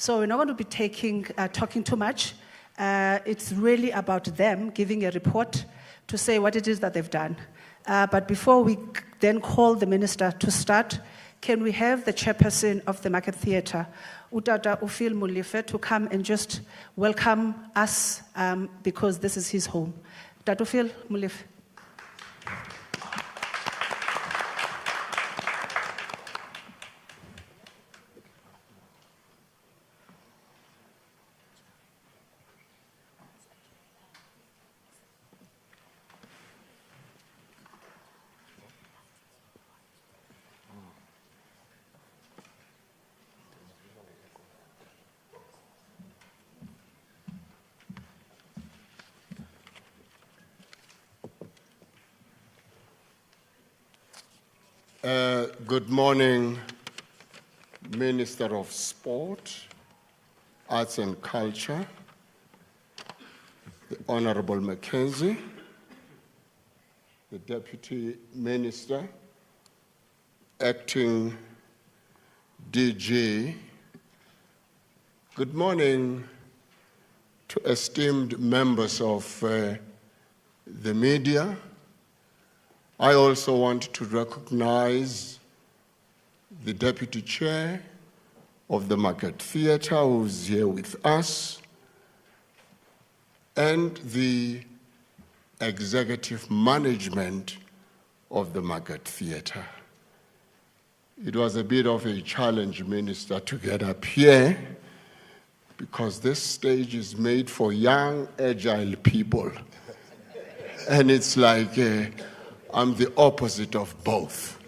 So we're not going to be talking too much. It's really about them giving a report to say what it is that they've done. But before we then call the minister to start, can we have the chairperson of the Market Theatre, Utata Ufil Mulife, to come and just welcome us because this is his home. Tata Ufil Mulife. Good morning, Minister of Sport, Arts and Culture, the Honorable Mckenzie, the Deputy Minister, Acting DG. Good morning to esteemed members of the media. I also want to recognize the Deputy Chair of the Market Theatre, who's here with us, and the executive management of the Market Theatre. It was a bit of a challenge, Minister, to get up here, because this stage is made for young, agile people. And it's like, I'm the opposite of both.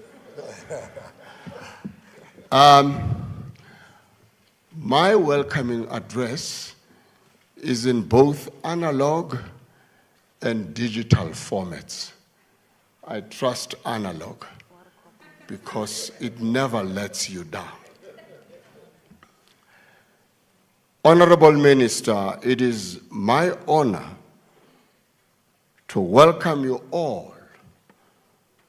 My welcoming address is in both analog and digital formats. I trust analog because it never lets you down. Honorable Minister, it is my honor to welcome you all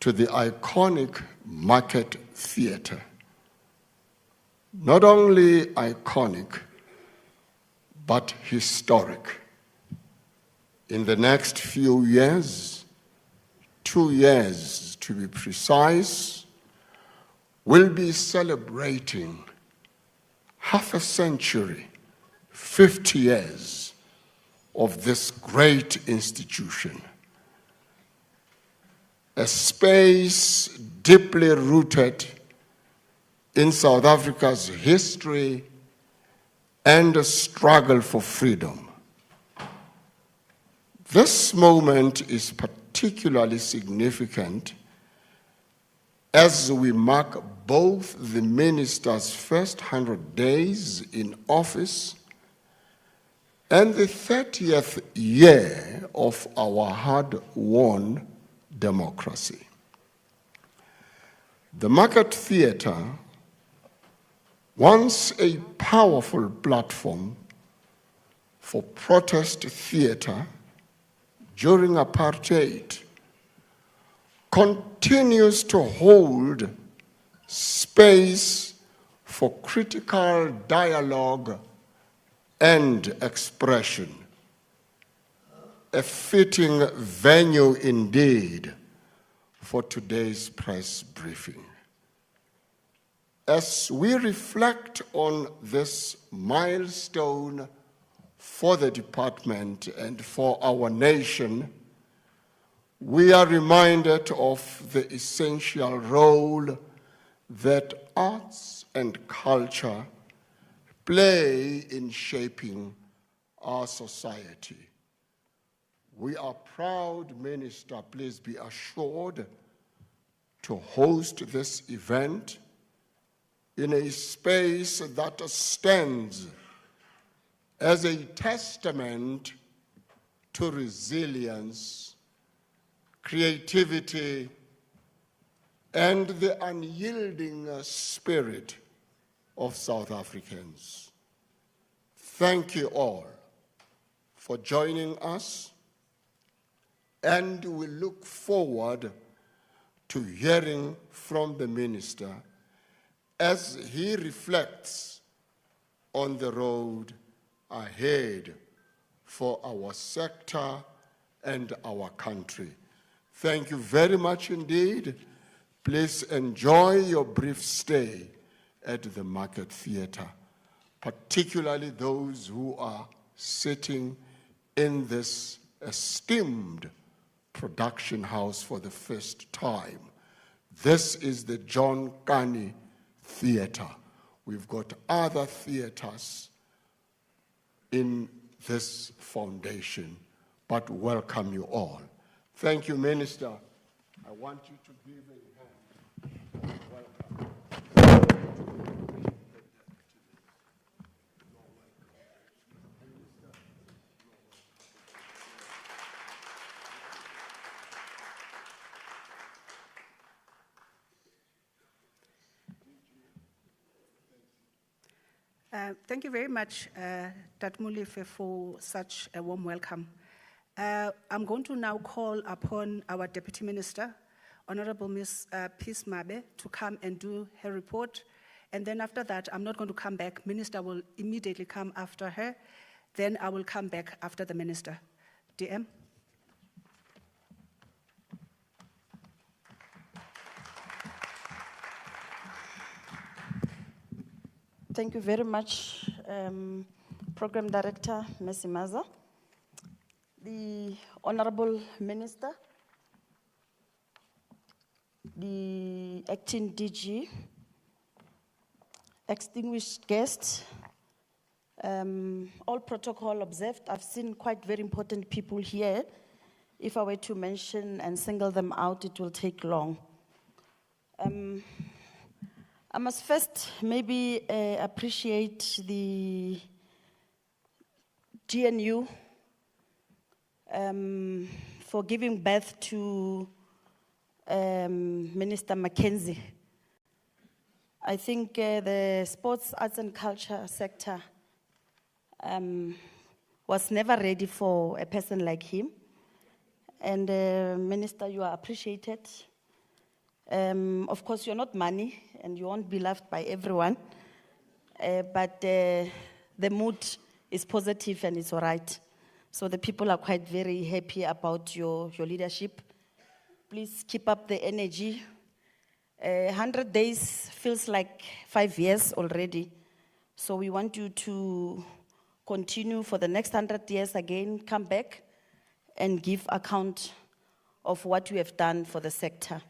to the iconic Market Theatre. Not only iconic, but historic. In the next few years, 2 years to be precise, we'll be celebrating half a century, 50 years of this great institution. A space deeply rooted in South Africa's history and a struggle for freedom. This moment is particularly significant as we mark both the minister's first 100 days in office and the 30th year of our hard-won democracy. The Market Theatre, once a powerful platform for protest theatre during apartheid, continues to hold space for critical dialogue and expression. A fitting venue indeed for today's press briefing. As we reflect on this milestone for the department and for our nation, we are reminded of the essential role that arts and culture play in shaping our society. We are proud, Minister, please be assured, to host this event in a space that stands as a testament to resilience, creativity, and the unyielding spirit of South Africans. Thank you all for joining us, and we look forward to hearing from the Minister as he reflects on the road ahead for our sector and our country. Thank you very much indeed. Please enjoy your brief stay at the Market Theatre, particularly those who are sitting in this esteemed production house for the first time. This is the John Kani Theatre. We've got other theatres in this foundation, but welcome you all. Thank you, Minister. I want you to give a hand. Welcome. Thank you very much, Tatmulife, for such a warm welcome. I'm going to now call upon our Deputy Minister, Honorable Ms. Peace Mabe, to come and do her report. And then after that, I'm not going to come back. Minister will immediately come after her. Then I will come back after the Minister. DM. Thank you very much, Program Director, Messi Maza. The Honorable Minister, the Acting DG, extinguished guests, all protocol observed. I've seen quite very important people here. If I were to mention and single them out, it will take long. I must first maybe appreciate the GNU for giving birth to Minister Mckenzie. I think the sports, arts and culture sector was never ready for a person like him. And Minister, you are appreciated. Of course, you're not money and you won't be loved by everyone, but the mood is positive and it's all right. So the people are quite very happy about your leadership. Please keep up the energy. 100 days feels like 5 years already. So we want you to continue for the next 100 years again, come back and give account of what you have done for the sector.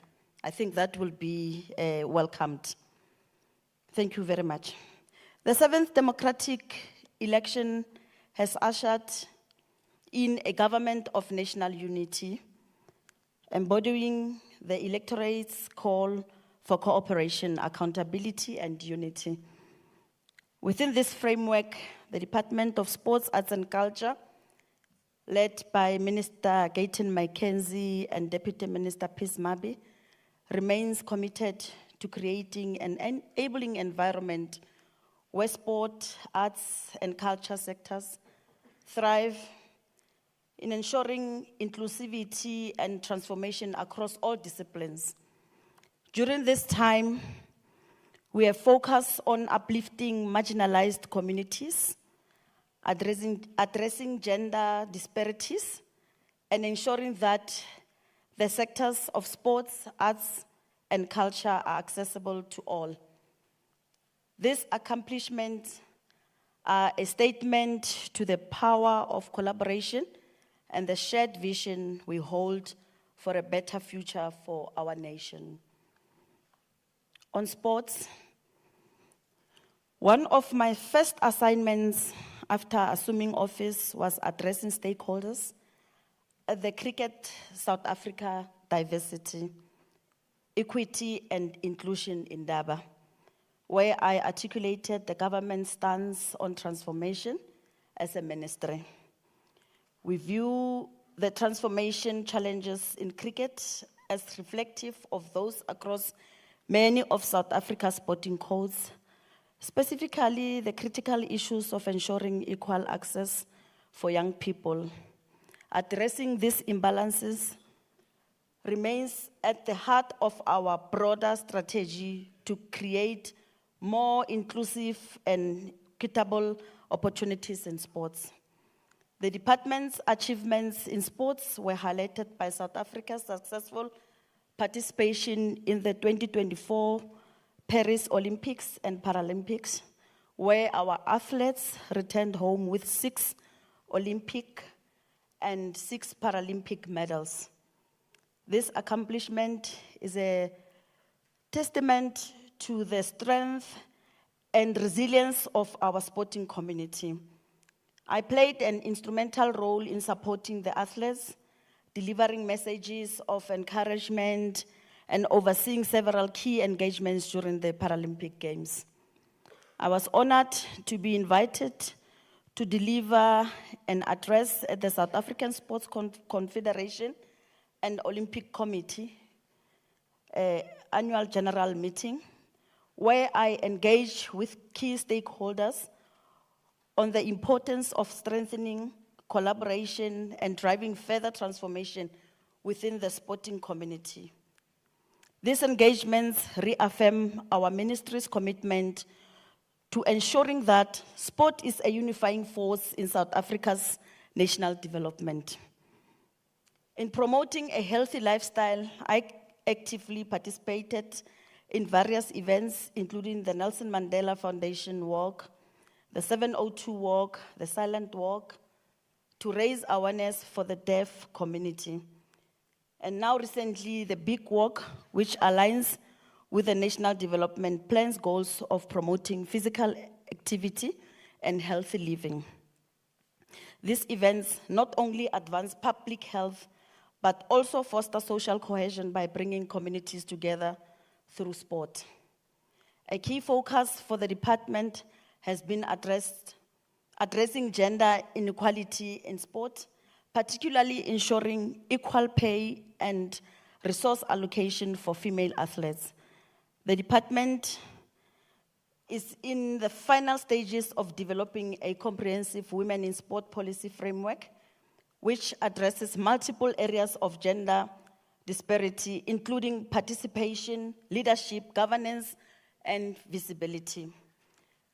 I think that will be welcomed. Thank you very much. The 7th democratic election has ushered in a government of national unity, embodying the electorate's call for cooperation, accountability, and unity. Within this framework, the Department of Sports, Arts and Culture, led by Minister Gayton Mckenzie and Deputy Minister Peace Mabe, remains committed to creating an enabling environment where sport, arts, and culture sectors thrive in ensuring inclusivity and transformation across all disciplines. During this time, we have focused on uplifting marginalized communities, addressing gender disparities, and ensuring that the sectors of sports, arts, and culture are accessible to all. These accomplishments are a statement to the power of collaboration and the shared vision we hold for a better future for our nation. On sports, one of my first assignments after assuming office was addressing stakeholders at the Cricket South Africa Diversity, Equity and Inclusion in Indaba, where I articulated the government's stance on transformation as a ministry. We view the transformation challenges in cricket as reflective of those across many of South Africa's sporting codes, specifically the critical issues of ensuring equal access for young people. Addressing these imbalances remains at the heart of our broader strategy to create more inclusive and equitable opportunities in sports. The department's achievements in sports were highlighted by South Africa's successful participation in the 2024 Paris Olympics and Paralympics, where our athletes returned home with 6 Olympic and 6 Paralympic medals. This accomplishment is a testament to the strength and resilience of our sporting community. I played an instrumental role in supporting the athletes, delivering messages of encouragement, and overseeing several key engagements during the Paralympic Games. I was honored to be invited to deliver an address at the South African Sports Confederation and Olympic Committee annual general meeting, where I engaged with key stakeholders on the importance of strengthening collaboration and driving further transformation within the sporting community. These engagements reaffirm our ministry's commitment to ensuring that sport is a unifying force in South Africa's national development. In promoting a healthy lifestyle, I actively participated in various events, including the Nelson Mandela Foundation Walk, the 702 Walk, the Silent Walk, to raise awareness for the deaf community. And now recently, the Big Walk, which aligns with the National Development Plan's goals of promoting physical activity and healthy living. These events not only advance public health, but also foster social cohesion by bringing communities together through sport. A key focus for the department has been addressing gender inequality in sport, particularly ensuring equal pay and resource allocation for female athletes. The department is in the final stages of developing a comprehensive women in sport policy framework, which addresses multiple areas of gender disparity, including participation, leadership, governance, and visibility.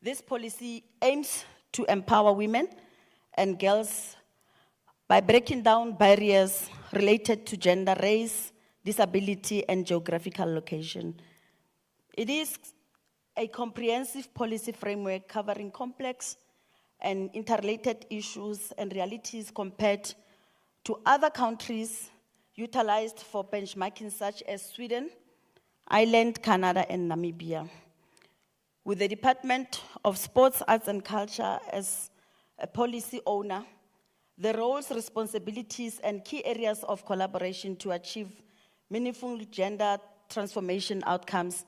This policy aims to empower women and girls by breaking down barriers related to gender, race, disability, and geographical location. It is a comprehensive policy framework covering complex and interrelated issues and realities compared to other countries utilized for benchmarking such as Sweden, Ireland, Canada, and Namibia. With the Department of Sports, Arts and Culture as a policy owner, the roles, responsibilities, and key areas of collaboration to achieve meaningful gender transformation outcomes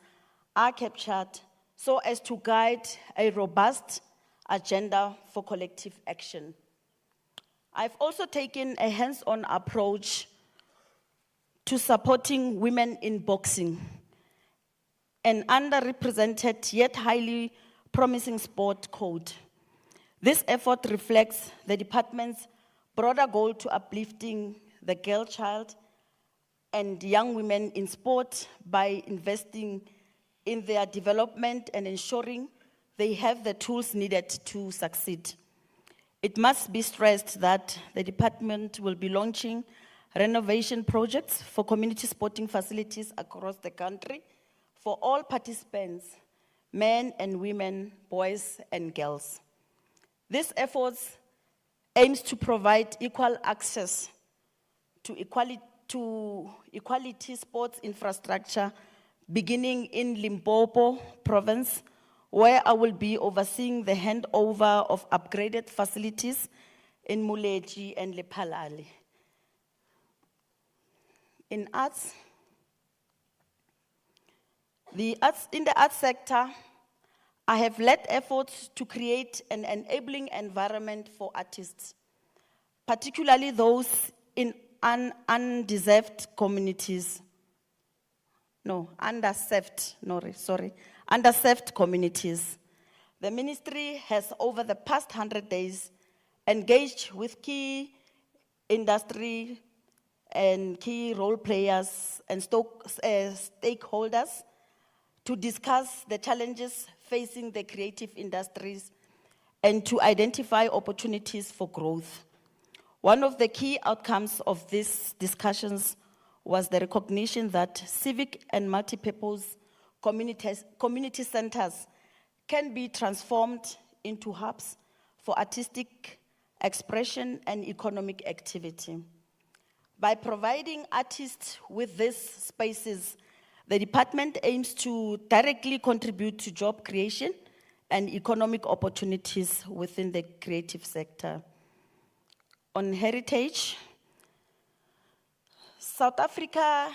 are captured so as to guide a robust agenda for collective action. I've also taken a hands-on approach to supporting women in boxing, an underrepresented yet highly promising sport code. This effort reflects the department's broader goal to uplifting the girl child and young women in sport by investing in their development and ensuring they have the tools needed to succeed. It must be stressed that the department will be launching renovation projects for community sporting facilities across the country for all participants, men and women, boys and girls. This effort aims to provide equal access to equality sports infrastructure, beginning in Limpopo province, where I will be overseeing the handover of upgraded facilities in Muleji and Lephalale. In the arts sector, I have led efforts to create an enabling environment for artists, particularly those in underserved communities. Underserved communities. The ministry has, over the past 100 days, engaged with key industry and key role players and stakeholders to discuss the challenges facing the creative industries and to identify opportunities for growth. One of the key outcomes of these discussions was the recognition that civic and multipurpose community centers can be transformed into hubs for artistic expression and economic activity. By providing artists with these spaces, the department aims to directly contribute to job creation and economic opportunities within the creative sector. On heritage, South Africa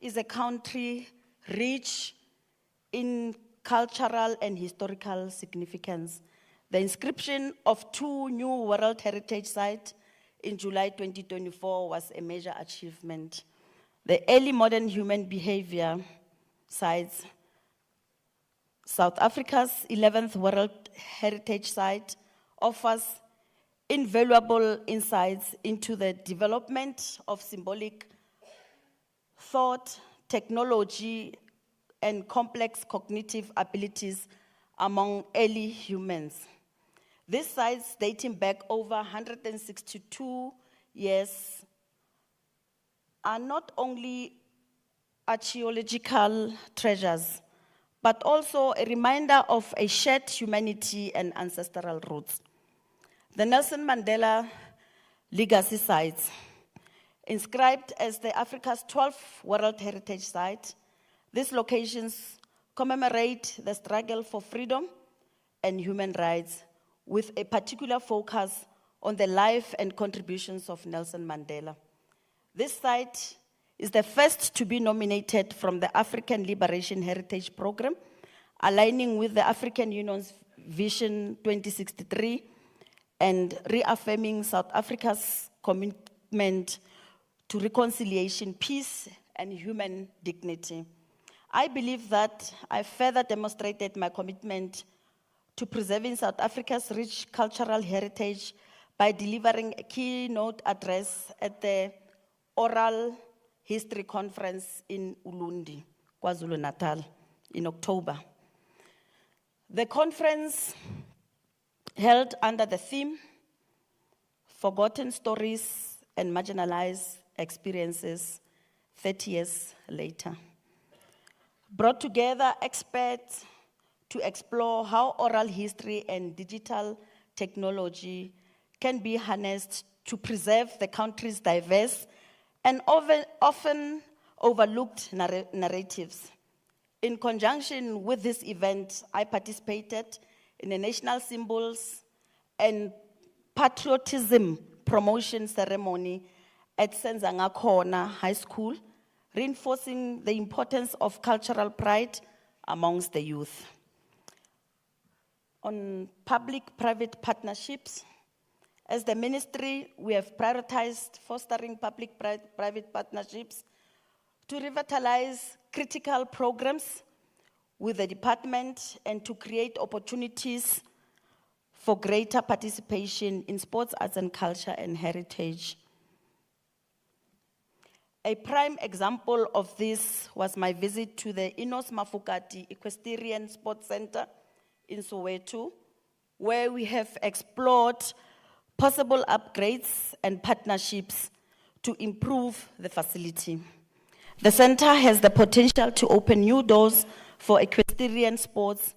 is a country rich in cultural and historical significance. The inscription of 2 new World Heritage Sites in July 2024 was a major achievement. The early modern human behavior sites, South Africa's 11th World Heritage Site, offers invaluable insights into the development of symbolic thought, technology, and complex cognitive abilities among early humans. These sites, dating back over 162 years, are not only archaeological treasures, but also a reminder of a shared humanity and ancestral roots. The Nelson Mandela Legacy Sites, inscribed as the Africa's 12th World Heritage Site, these locations commemorate the struggle for freedom and human rights, with a particular focus on the life and contributions of Nelson Mandela. This site is the first to be nominated from the African Liberation Heritage Program, aligning with the African Union's Vision 2063 and reaffirming South Africa's commitment to reconciliation, peace, and human dignity. I believe that I further demonstrated my commitment to preserving South Africa's rich cultural heritage by delivering a keynote address at the Oral History Conference in Ulundi, KwaZulu-Natal, in October. The conference, held under the theme, Forgotten Stories and Marginalized Experiences 30 years later, brought together experts to explore how oral history and digital technology can be harnessed to preserve the country's diverse and often overlooked narratives. In conjunction with this event, I participated in a national symbols and patriotism promotion ceremony at Senzanga Corner High School, reinforcing the importance of cultural pride amongst the youth. On public-private partnerships, as the ministry, we have prioritized fostering public-private partnerships to revitalize critical programs with the department and to create opportunities for greater participation in sports, arts and culture and heritage. A prime example of this was my visit to the Inos Mafokati Equestrian Sports Center in Soweto, where we have explored possible upgrades and partnerships to improve the facility. The center has the potential to open new doors for equestrian sports,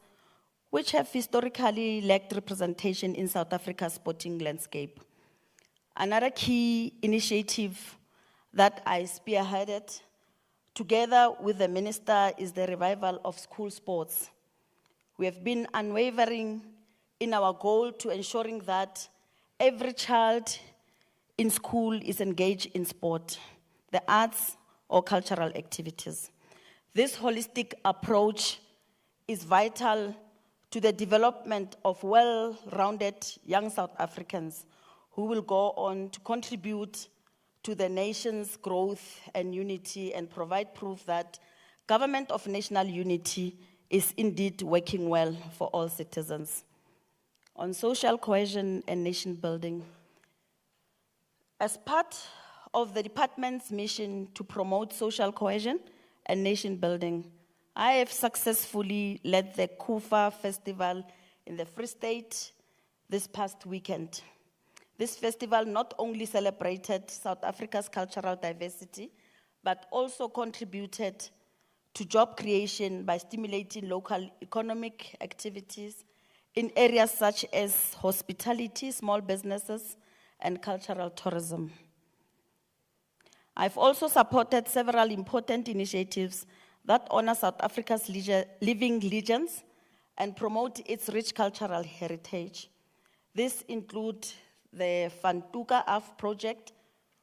which have historically lacked representation in South Africa's sporting landscape. Another key initiative that I spearheaded together with the minister is the revival of school sports. We have been unwavering in our goal to ensuring that every child in school is engaged in sport, the arts, or cultural activities. This holistic approach is vital to the development of well-rounded young South Africans who will go on to contribute to the nation's growth and unity and provide proof that government of national unity is indeed working well for all citizens. On social cohesion and nation building, as part of the department's mission to promote social cohesion and nation building, I have successfully led the Kufa Festival in the Free State, this past weekend. This festival not only celebrated South Africa's cultural diversity, but also contributed to job creation by stimulating local economic activities in areas such as hospitality, small businesses, and cultural tourism. I've also supported several important initiatives that honor South Africa's living legends and promote its rich cultural heritage. This include the Fantuka Af project,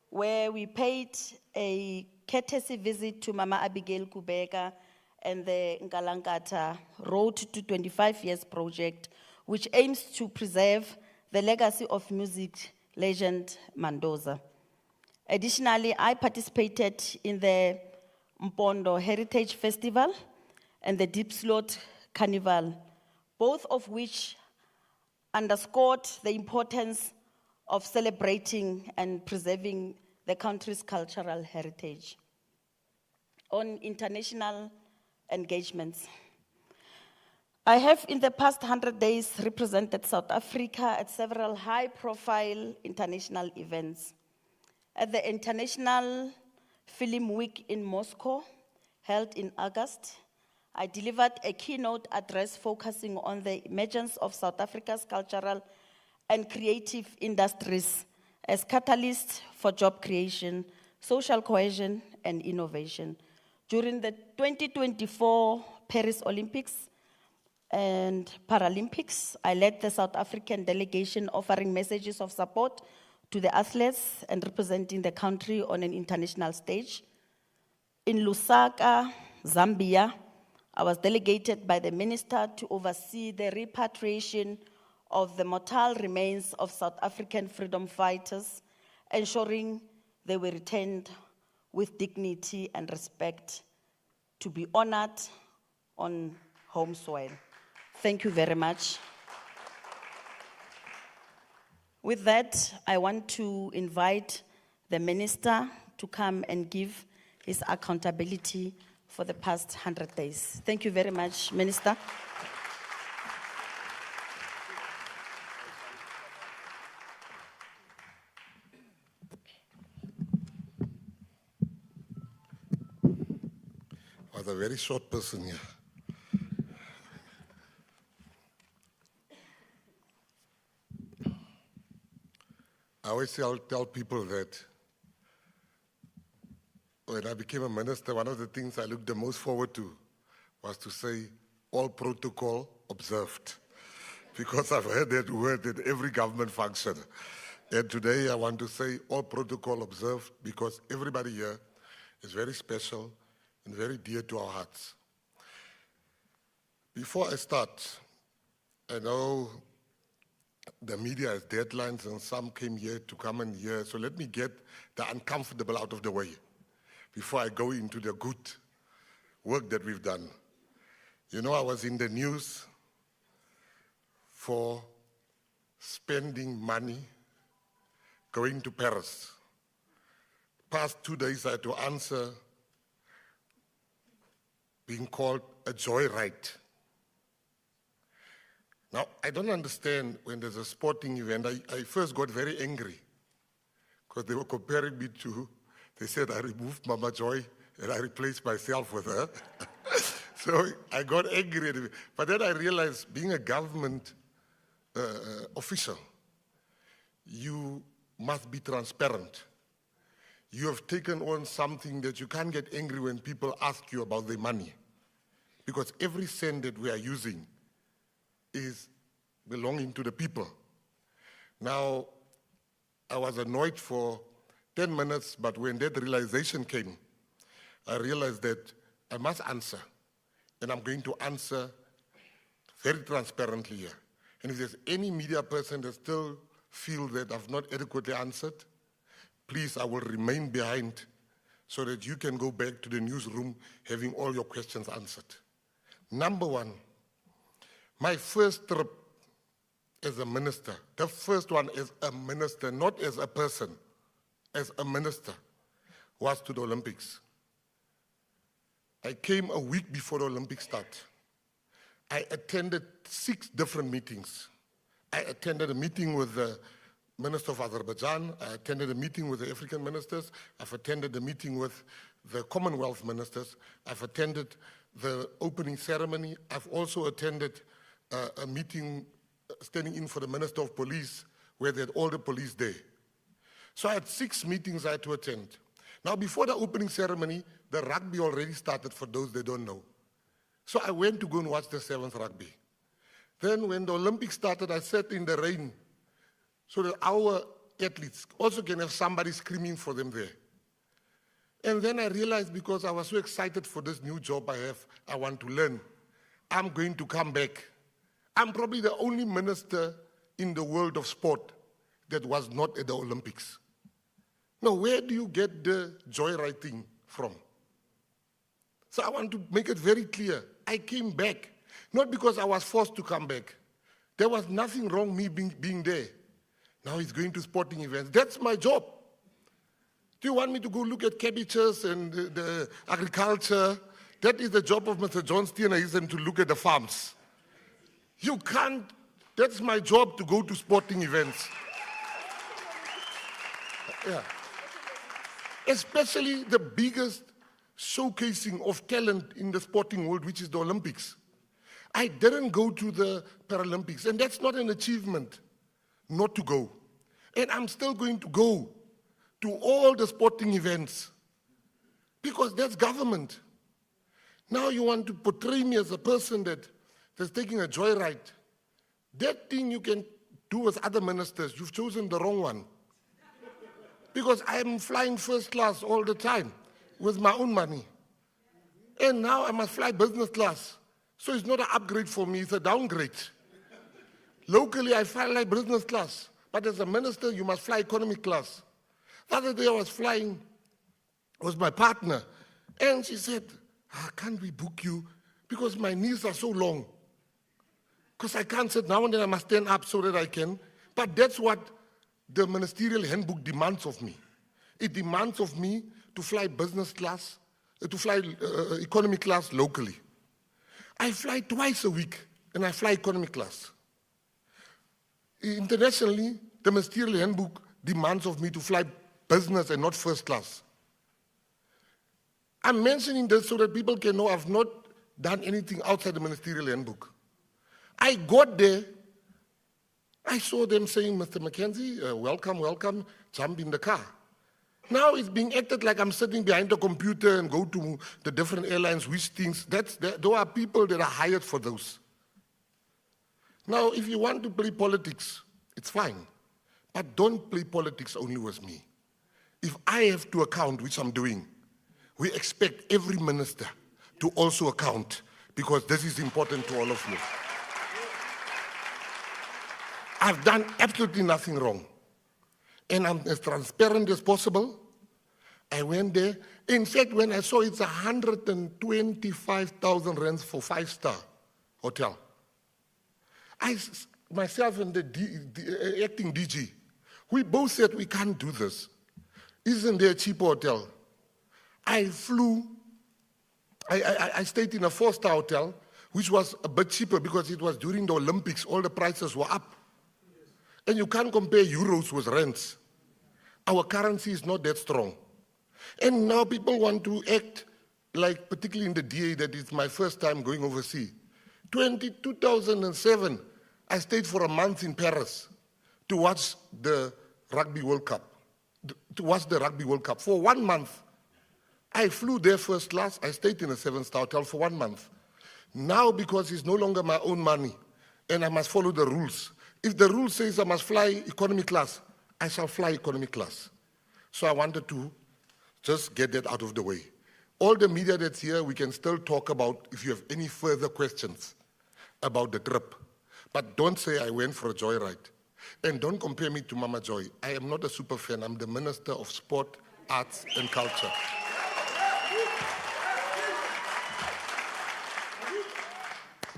where we paid a courtesy visit to Mama Abigail Kubeka and the Nkalankata Road to 25 Years project, which aims to preserve the legacy of music legend Mandoza. Additionally, I participated in the Mpondo Heritage Festival and the Deep Slot Carnival, both of which underscored the importance of celebrating and preserving the country's cultural heritage. On international engagements, I have in the past 100 days represented South Africa at several high-profile international events. At the International Film Week in Moscow, held in August, I delivered a keynote address focusing on the emergence of South Africa's cultural and creative industries as catalysts for job creation, social cohesion, and innovation. During the 2024 Paris Olympics and Paralympics, I led the South African delegation offering messages of support to the athletes and representing the country on an international stage. In Lusaka, Zambia, I was delegated by the minister to oversee the repatriation of the mortal remains of South African freedom fighters, ensuring they were returned with dignity and respect to be honored on home soil. Thank you very much. With that, I want to invite the minister to come and give his accountability for the past 100 days. Thank you very much, Minister. I was a very short person here. I always tell people that when I became a minister, one of the things I looked the most forward to was to say, all protocol observed. Because I've heard that word in every government function. And today I want to say, all protocol observed, because everybody here is very special and very dear to our hearts. Before I start, I know the media has deadlines and some came here to come and hear, so let me get the uncomfortable out of the way before I go into the good work that we've done. You know, I was in the news for spending money going to Paris. Past 2 days I had to answer being called a joyride. Now, I don't understand when there's a sporting event, I first got very angry because they were comparing me to, they said I removed Mama Joy and I replaced myself with her. So I got angry, but then I realized being a government official, you must be transparent. You have taken on something that you can't get angry when people ask you about the money, because every cent that we are using is belonging to the people. Now, I was annoyed for 10 minutes, but when that realization came, I realized that I must answer, and I'm going to answer very transparently here. And if there's any media person that still feels that I've not adequately answered, please, I will remain behind so that you can go back to the newsroom having all your questions answered. Number one, my first trip as a minister, the first one as a minister, not as a person, as a minister, was to the Olympics. I came a week before the Olympics start. I attended 6 different meetings. I attended a meeting with the Minister of Azerbaijan. I attended a meeting with the African ministers. I've attended a meeting with the Commonwealth ministers. I've attended the opening ceremony. I've also attended a meeting standing in for the Minister of Police, where they had all the police there. So I had 6 meetings I had to attend. Now, before the opening ceremony, the rugby already started, for those that don't know. So I went to go and watch the 7th rugby. Then when the Olympics started, I sat in the rain so that our athletes also can have somebody screaming for them there. And then I realized, because I was so excited for this new job I have, I want to learn, I'm going to come back. I'm probably the only minister in the world of sport that was not at the Olympics. Now, where do you get the joyriding from? So I want to make it very clear. I came back, not because I was forced to come back. There was nothing wrong me being there. Now he's going to sporting events. That's my job. Do you want me to go look at cabbages and the agriculture? That is the job of Mr. John Steenhuisen, to look at the farms. You can't, that's my job, to go to sporting events. Yeah. Especially the biggest showcasing of talent in the sporting world, which is the Olympics. I didn't go to the Paralympics, and that's not an achievement not to go. And I'm still going to go to all the sporting events, because that's government. Now you want to portray me as a person that's taking a joyride. That thing you can do with other ministers. You've chosen the wrong one. Because I'm flying first class all the time with my own money. And now I must fly business class. So it's not an upgrade for me, it's a downgrade. Locally, I fly like business class. But as a minister, you must fly economy class. The other day I was flying with my partner. And she said, can't we book you? Because my knees are so long. Because I can't sit now and then, I must stand up so that I can. But that's what the ministerial handbook demands of me. It demands of me to fly business class, to fly economy class locally. I fly twice a week, and I fly economy class. Internationally, the ministerial handbook demands of me to fly business and not first class. I'm mentioning this so that people can know I've not done anything outside the ministerial handbook. I got there, I saw them saying, Mr. Mckenzie, welcome, welcome, jump in the car. Now it's being acted like I'm sitting behind the computer and go to the different airlines, which things, there are people that are hired for those. Now, if you want to play politics, it's fine, but don't play politics only with me. If I have to account, which I'm doing, we expect every minister to also account, because this is important to all of you. I've done absolutely nothing wrong. And I'm as transparent as possible. I went there. In fact, when I saw it's 125,000 rands for 5-star hotel, myself and the acting DG, we both said we can't do this. Isn't there a cheaper hotel? I flew, I stayed in a 4-star hotel, which was a bit cheaper because it was during the Olympics, all the prices were up. And you can't compare euros with rands. Our currency is not that strong. And now people want to act like, particularly in the DA, that it's my first time going overseas. 2007, I stayed for a month in Paris to watch the Rugby World Cup. For 1 month. I flew there first class. I stayed in a 7-star hotel for 1 month. Now, because it's no longer my own money and I must follow the rules, if the rule says I must fly economy class, I shall fly economy class. So I wanted to just get that out of the way. All the media that's here, we can still talk about if you have any further questions about the trip. But don't say I went for a joyride. And don't compare me to Mama Joy. I am not a super fan. I'm the Minister of Sport, Arts and Culture.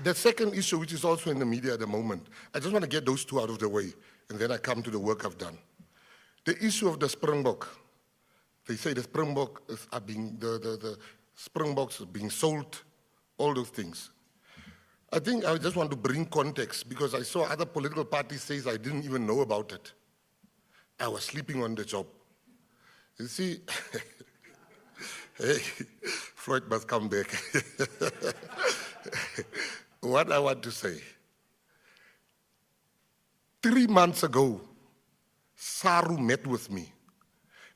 The second issue, which is also in the media at the moment, I just want to get those two out of the way, and then I come to the work I've done. The issue of the Springbok. They say the Springboks are being sold, all those things. I think I just want to bring context because I saw other political parties say I didn't even know about it. I was sleeping on the job. You see, hey, Floyd must come back. What I want to say, 3 months ago, SARU met with me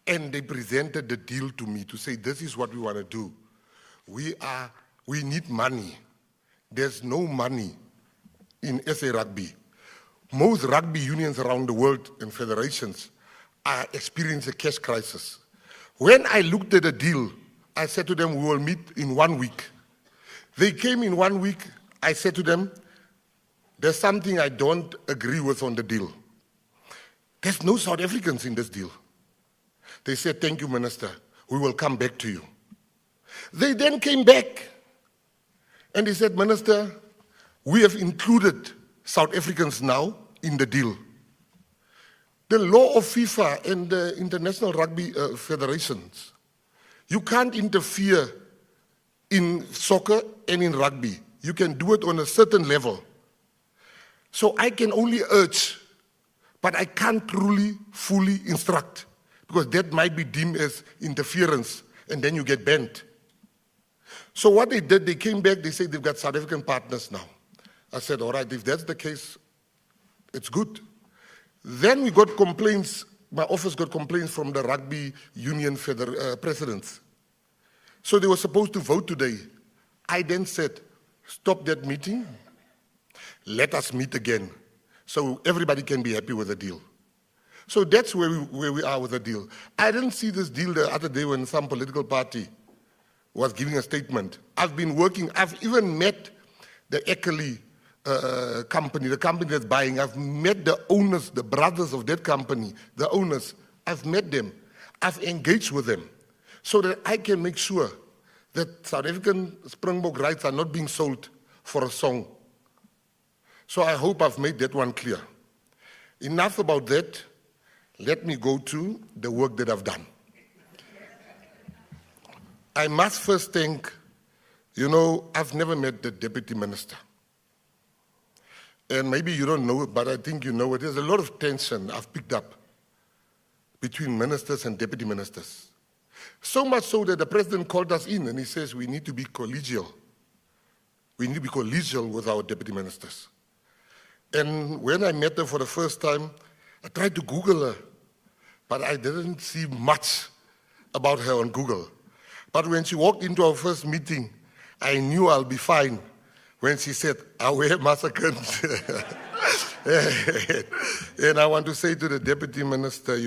and they presented the deal to me to say, this is what we want to do. We need money. There's no money in SA Rugby. Most rugby unions around the world and federations are experiencing a cash crisis. When I looked at the deal, I said to them, we will meet in 1 week. They came in 1 week. I said to them, there's something I don't agree with on the deal. There's no South Africans in this deal. They said, thank you, Minister. We will come back to you. They then came back and they said, Minister, we have included South Africans now in the deal. The law of FIFA and the International Rugby Federations, you can't interfere in soccer and in rugby. You can do it on a certain level. So I can only urge, but I can't truly, fully instruct, because that might be deemed as interference, and then you get banned. So what they did, they came back, they said they've got South African partners now. I said, all right, if that's the case, it's good. Then we got complaints, my office got complaints from the rugby union presidents. So they were supposed to vote today. I then said, stop that meeting, let us meet again, so everybody can be happy with the deal. So that's where we are with the deal. I didn't see this deal the other day when some political party was giving a statement. I've been working, I've even met the Eckerley company, the company that's buying. I've met the owners, the brothers of that company, the owners. I've met them. I've engaged with them so that I can make sure that South African Springbok rights are not being sold for a song. So I hope I've made that one clear. Enough about that. Let me go to the work that I've done. I must first thank, I've never met the deputy minister. And maybe you don't know it, but I think you know it. There's a lot of tension I've picked up between ministers and deputy ministers. So much so that the president called us in and he says we need to be collegial. We need to be collegial with our deputy ministers. And when I met her for the first time, I tried to Google her, but I didn't see much about her on Google. But when she walked into our first meeting, I knew I'll be fine. When she said, "Awe massacres." And I want to say to the deputy minister,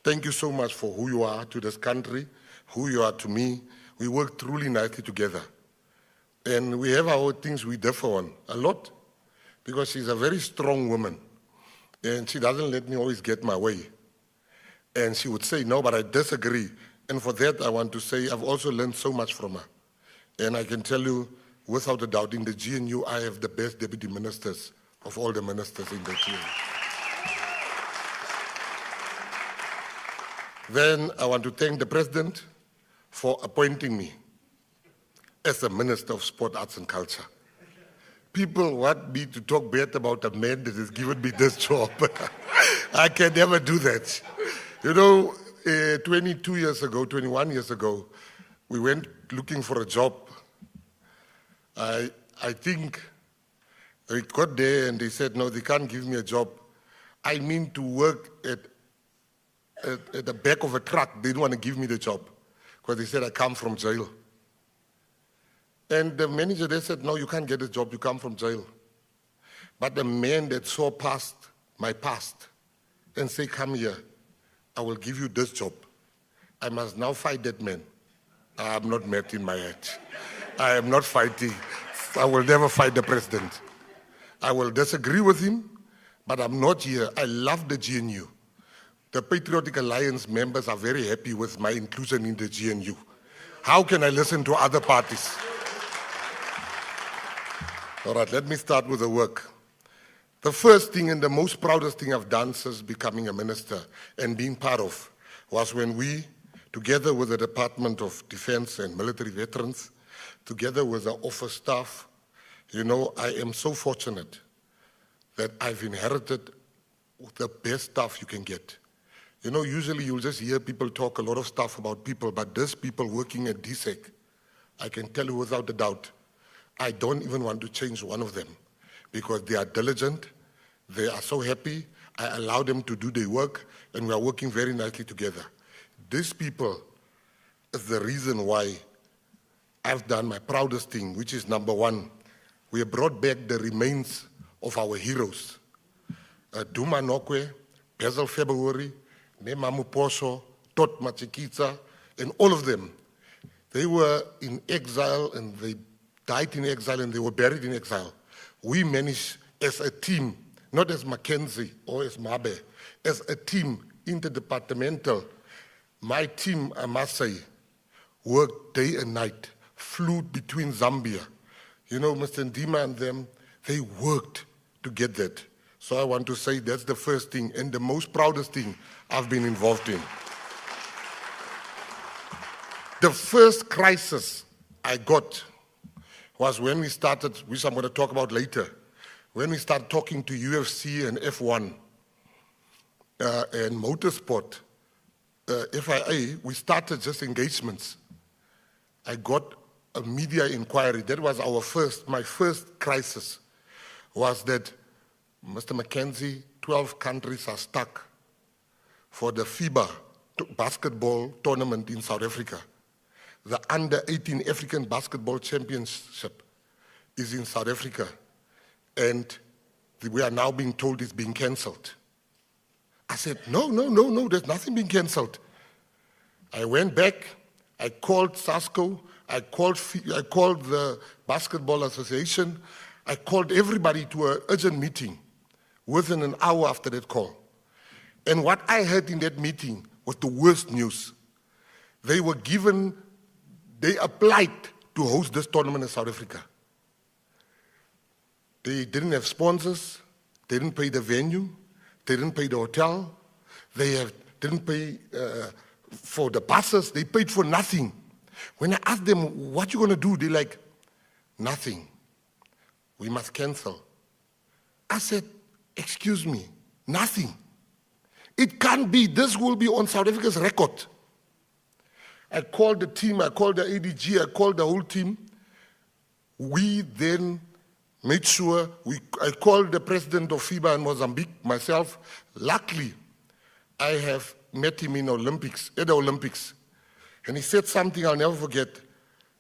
thank you so much for who you are to this country, who you are to me. We work truly nicely together. And we have our things we differ on a lot, because she's a very strong woman. And she doesn't let me always get my way. And she would say, no, but I disagree. And for that, I want to say I've also learned so much from her. And I can tell you, without a doubt, in the GNU, I have the best deputy ministers of all the ministers in the GNU. Then I want to thank the president for appointing me as a Minister of Sport, Arts and Culture. People want me to talk bad about a man that has given me this job. I can never do that. 21 years ago, we went looking for a job. I think we got there and they said, no, they can't give me a job. I mean to work at the back of a truck. They didn't want to give me the job because they said I come from jail. And the manager there said, no, you can't get a job, you come from jail. But the man that saw past my past and say, come here, I will give you this job. I must now fight that man. I am not mad in my head. I am not fighting. I will never fight the president. I will disagree with him, but I'm not here. I love the GNU. The Patriotic Alliance members are very happy with my inclusion in the GNU. How can I listen to other parties? All right, let me start with the work. The first thing and the most proudest thing I've done since becoming a minister and being part of was when we, together with the Department of Defense and Military Veterans, together with the office staff, You know, I am so fortunate that I've inherited the best stuff you can get. You know, usually you'll just hear people talk a lot of stuff about people, but these people working at DSEC, I can tell you without a doubt, I don't even want to change one of them because they are diligent, they are so happy, I allow them to do their work, and we are working very nicely together. These people is the reason why I've done my proudest thing, which is number one, we have brought back the remains of our heroes. Duma Nokwe, Bezel February, Nemamu Posho, Tot Machikitsa, and all of them. They were in exile and they died in exile and they were buried in exile. We managed as a team, not as Mckenzie or as Mabe, as a team, interdepartmental. My team, I must say, worked day and night, flew between Zambia. You know, Mr. Ndima and them, they worked to get that. So I want to say that's the first thing and the most proudest thing I've been involved in. The first crisis I got was when we started, which I'm going to talk about later, when we started talking to UFC and F1 and motorsport, FIA, we started just engagements. I got a media inquiry. That was my first crisis, was that Mr. Mckenzie, 12 countries are stuck for the FIBA basketball tournament in South Africa. The Under-18 African Basketball Championship is in South Africa, and we are now being told it's being cancelled. I said, no, there's nothing being cancelled. I went back, I called SASCO, I called the Basketball Association, I called everybody to an urgent meeting within an hour after that call. And what I heard in that meeting was the worst news. They applied to host this tournament in South Africa. They didn't have sponsors, they didn't pay the venue, they didn't pay the hotel, didn't pay for the buses, they paid for nothing. When I asked them, what you going to do? They're like, nothing. We must cancel. I said, excuse me, nothing. It can't be. This will be on South Africa's record. I called the team, I called the ADG, I called the whole team. We then made sure, I called the president of FIBA in Mozambique, myself. Luckily, I have met him at the Olympics. And he said something I'll never forget.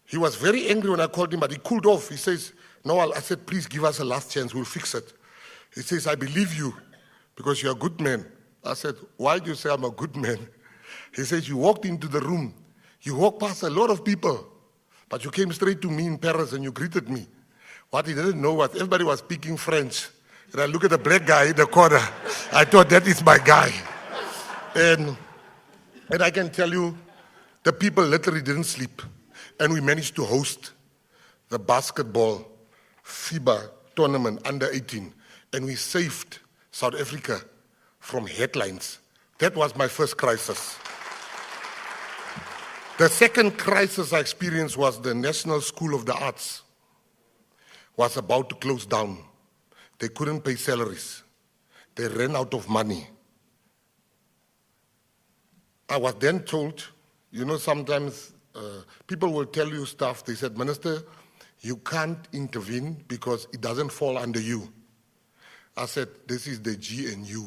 He was very angry when I called him, but he cooled off. He says, no, I said, please give us a last chance, we'll fix it. He says, I believe you because you're a good man. I said, why do you say I'm a good man? He says, you walked into the room, you walked past a lot of people, but you came straight to me in Paris and you greeted me. What he didn't know was everybody was speaking French. And I look at the black guy in the corner, I thought that is my guy. And I can tell you, the people literally didn't sleep. And we managed to host the basketball FIBA tournament under 18. And we saved South Africa from headlines. That was my first crisis. The second crisis I experienced was the National School of the Arts was about to close down. They couldn't pay salaries. They ran out of money. I was then told, you know, sometimes people will tell you stuff. They said, Minister, you can't intervene because it doesn't fall under you. I said, this is the GNU.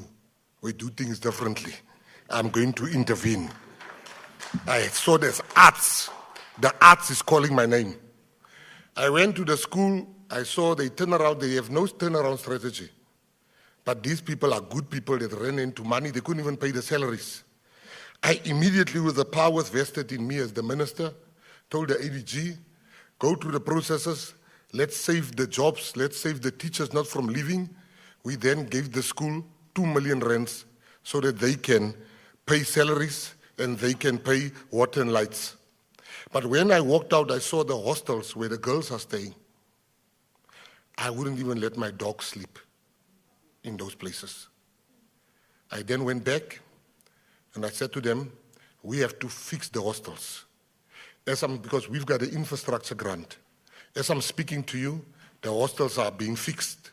We do things differently. I'm going to intervene. I saw there's arts. The arts is calling my name. I went to the school. I saw they turn around. They have no turnaround strategy. But these people are good people that ran into money. They couldn't even pay the salaries. I immediately, with the powers vested in me as the minister, told the ADG, go through the processes. Let's save the jobs. Let's save the teachers not from leaving. We then gave the school 2 million rands so that they can pay salaries and they can pay water and lights. But when I walked out, I saw the hostels where the girls are staying. I wouldn't even let my dog sleep in those places. I then went back and I said to them, we have to fix the hostels. Because we've got an infrastructure grant. As I'm speaking to you, the hostels are being fixed,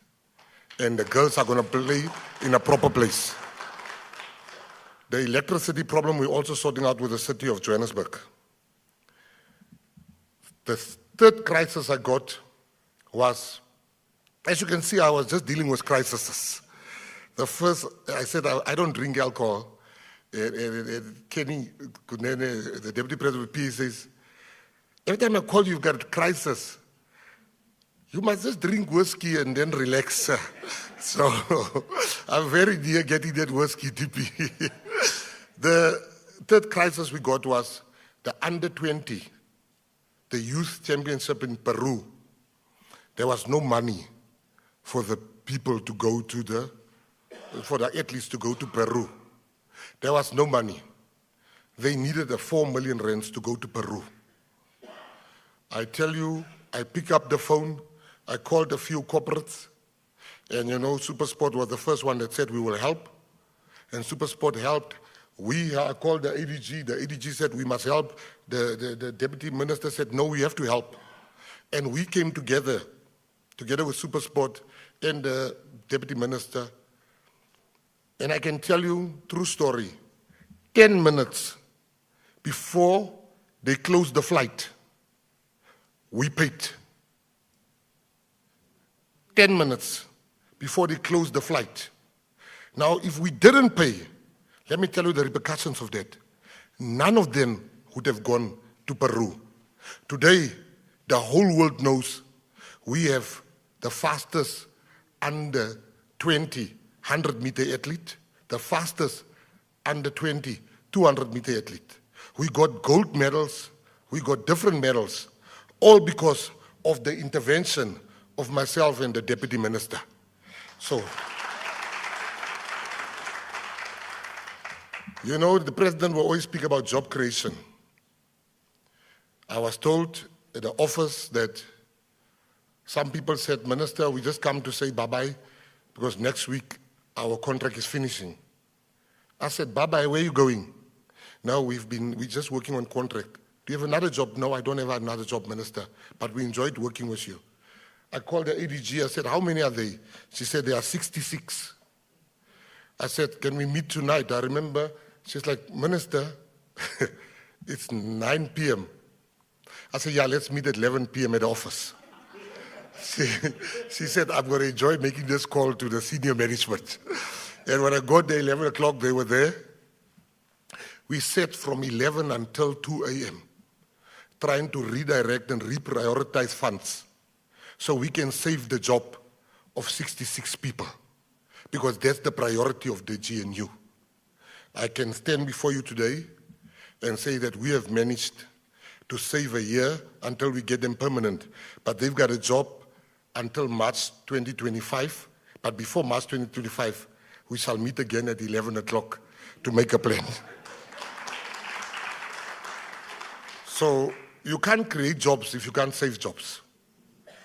and the girls are going to play in a proper place. The electricity problem we're also sorting out with the city of Johannesburg. The third crisis I got was, as you can see, I was just dealing with crises. The first, I said, I don't drink alcohol. Kenny Kunene, the deputy president of PE, says, every time I call you, you've got a crisis. You must just drink whiskey and then relax. So I'm very near getting that whiskey, DP. The third crisis we got was the under-20, the youth championship in Peru. There was no money for the people to go to for the athletes to go to Peru. There was no money. They needed 4 million rands to go to Peru. I tell you, I pick up the phone, I called a few corporates, and you know, SuperSport was the first one that said we will help, and SuperSport helped. I called the ADG. The ADG said we must help. The deputy minister said, no, we have to help. And we came together with SuperSport and the deputy minister. And I can tell you, true story, 10 minutes before they closed the flight, we paid. 10 minutes before they closed the flight. Now, if we didn't pay, let me tell you the repercussions of that. None of them would have gone to Peru. Today, the whole world knows we have the fastest under 20 100-meter athlete, the fastest under 20 200-meter athlete. We got gold medals, we got different medals, all because of the intervention of myself and the deputy minister. So, you know, the president will always speak about job creation. I was told at the office that some people said, Minister, we just come to say bye-bye because next week our contract is finishing. I said, bye-bye, where are you going? No, we're just working on contract. Do you have another job? No, I don't have another job, Minister, but we enjoyed working with you. I called the ADG, I said, how many are they? She said, there are 66. I said, can we meet tonight? I remember, she's like, Minister, it's 9 p.m. I said, yeah, let's meet at 11 p.m. at the office. She said, I'm going to enjoy making this call to the senior management. And when I got there, 11 o'clock, they were there. We sat from 11 until 2 a.m. trying to redirect and reprioritize funds so we can save the job of 66 people, because that's the priority of the GNU. I can stand before you today and say that we have managed to save a year until we get them permanent, but they've got a job until March 2025, but before March 2025, we shall meet again at 11 o'clock to make a plan. So you can't create jobs if you can't save jobs.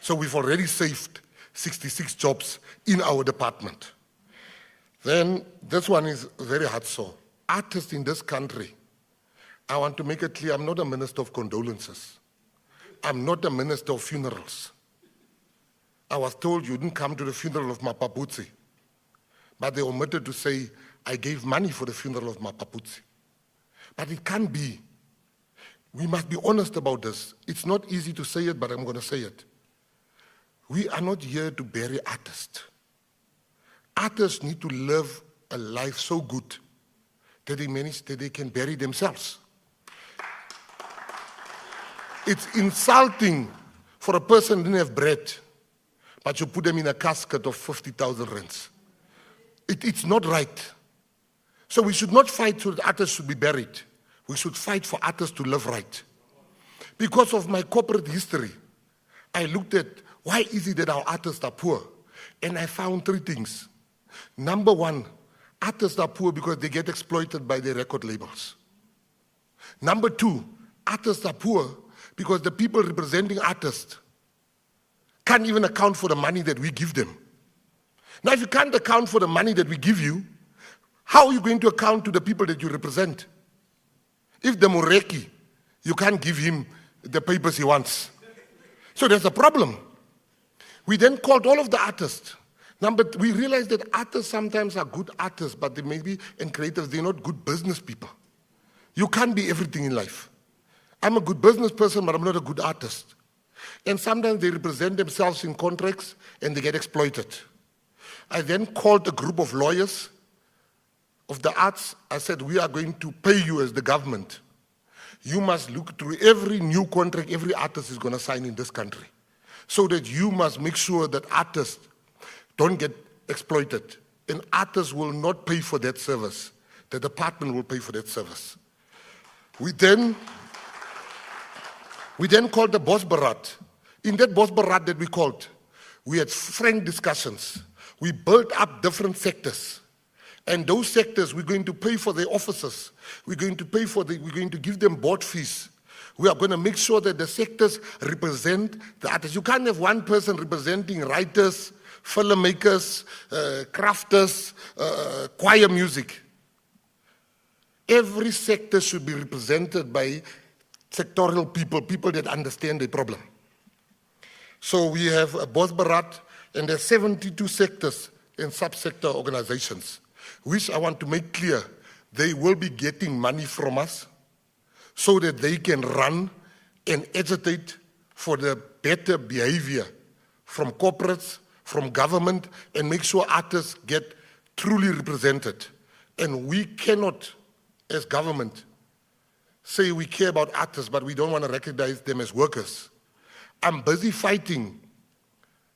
So we've already saved 66 jobs in our department. Then this one is very hard so. Artists in this country, I want to make it clear, I'm not a minister of condolences. I'm not a minister of funerals. I was told you didn't come to the funeral of Mapaputsi, but they omitted to say, I gave money for the funeral of Mapaputsi. But it can't be. We must be honest about this. It's not easy to say it, but I'm going to say it. We are not here to bury artists. Artists need to live a life so good that they can bury themselves. It's insulting for a person who didn't have bread, but you put them in a casket of 50,000 rands. It's not right. So we should not fight so that artists should be buried. We should fight for artists to live right. Because of my corporate history, I looked at why is it that our artists are poor? And I found 3 things. Number 1, artists are poor because they get exploited by their record labels. Number 2, artists are poor because the people representing artists can't even account for the money that we give them. Now, if you can't account for the money that we give you, how are you going to account to the people that you represent? If the Mureki, you can't give him the papers he wants. So there's a problem. We then called all of the artists. We realized that artists sometimes are good artists, but they may be, and creatives, they're not good business people. You can't be everything in life. I'm a good business person, but I'm not a good artist. And sometimes they represent themselves in contracts and they get exploited. I then called a group of lawyers of the arts. I said, we are going to pay you as the government. You must look through every new contract every artist is going to sign in this country, so that you must make sure that artists don't get exploited. And artists will not pay for that service. The department will pay for that service. We then called the Boss Barat. In that Boss Barat that we called, we had frank discussions. We built up different sectors. And those sectors, we're going to pay for their officers. We're going to give them board fees. We are going to make sure that the sectors represent the artists. You can't have one person representing writers, filmmakers, crafters, choir music. Every sector should be represented by sectorial people that understand the problem. So we have a Boss Barat, and there are 72 sectors and subsector organizations, which I want to make clear, they will be getting money from us so that they can run and agitate for the better behavior from corporates, from government, and make sure artists get truly represented. And we cannot, as government, say we care about artists, but we don't want to recognize them as workers. I'm busy fighting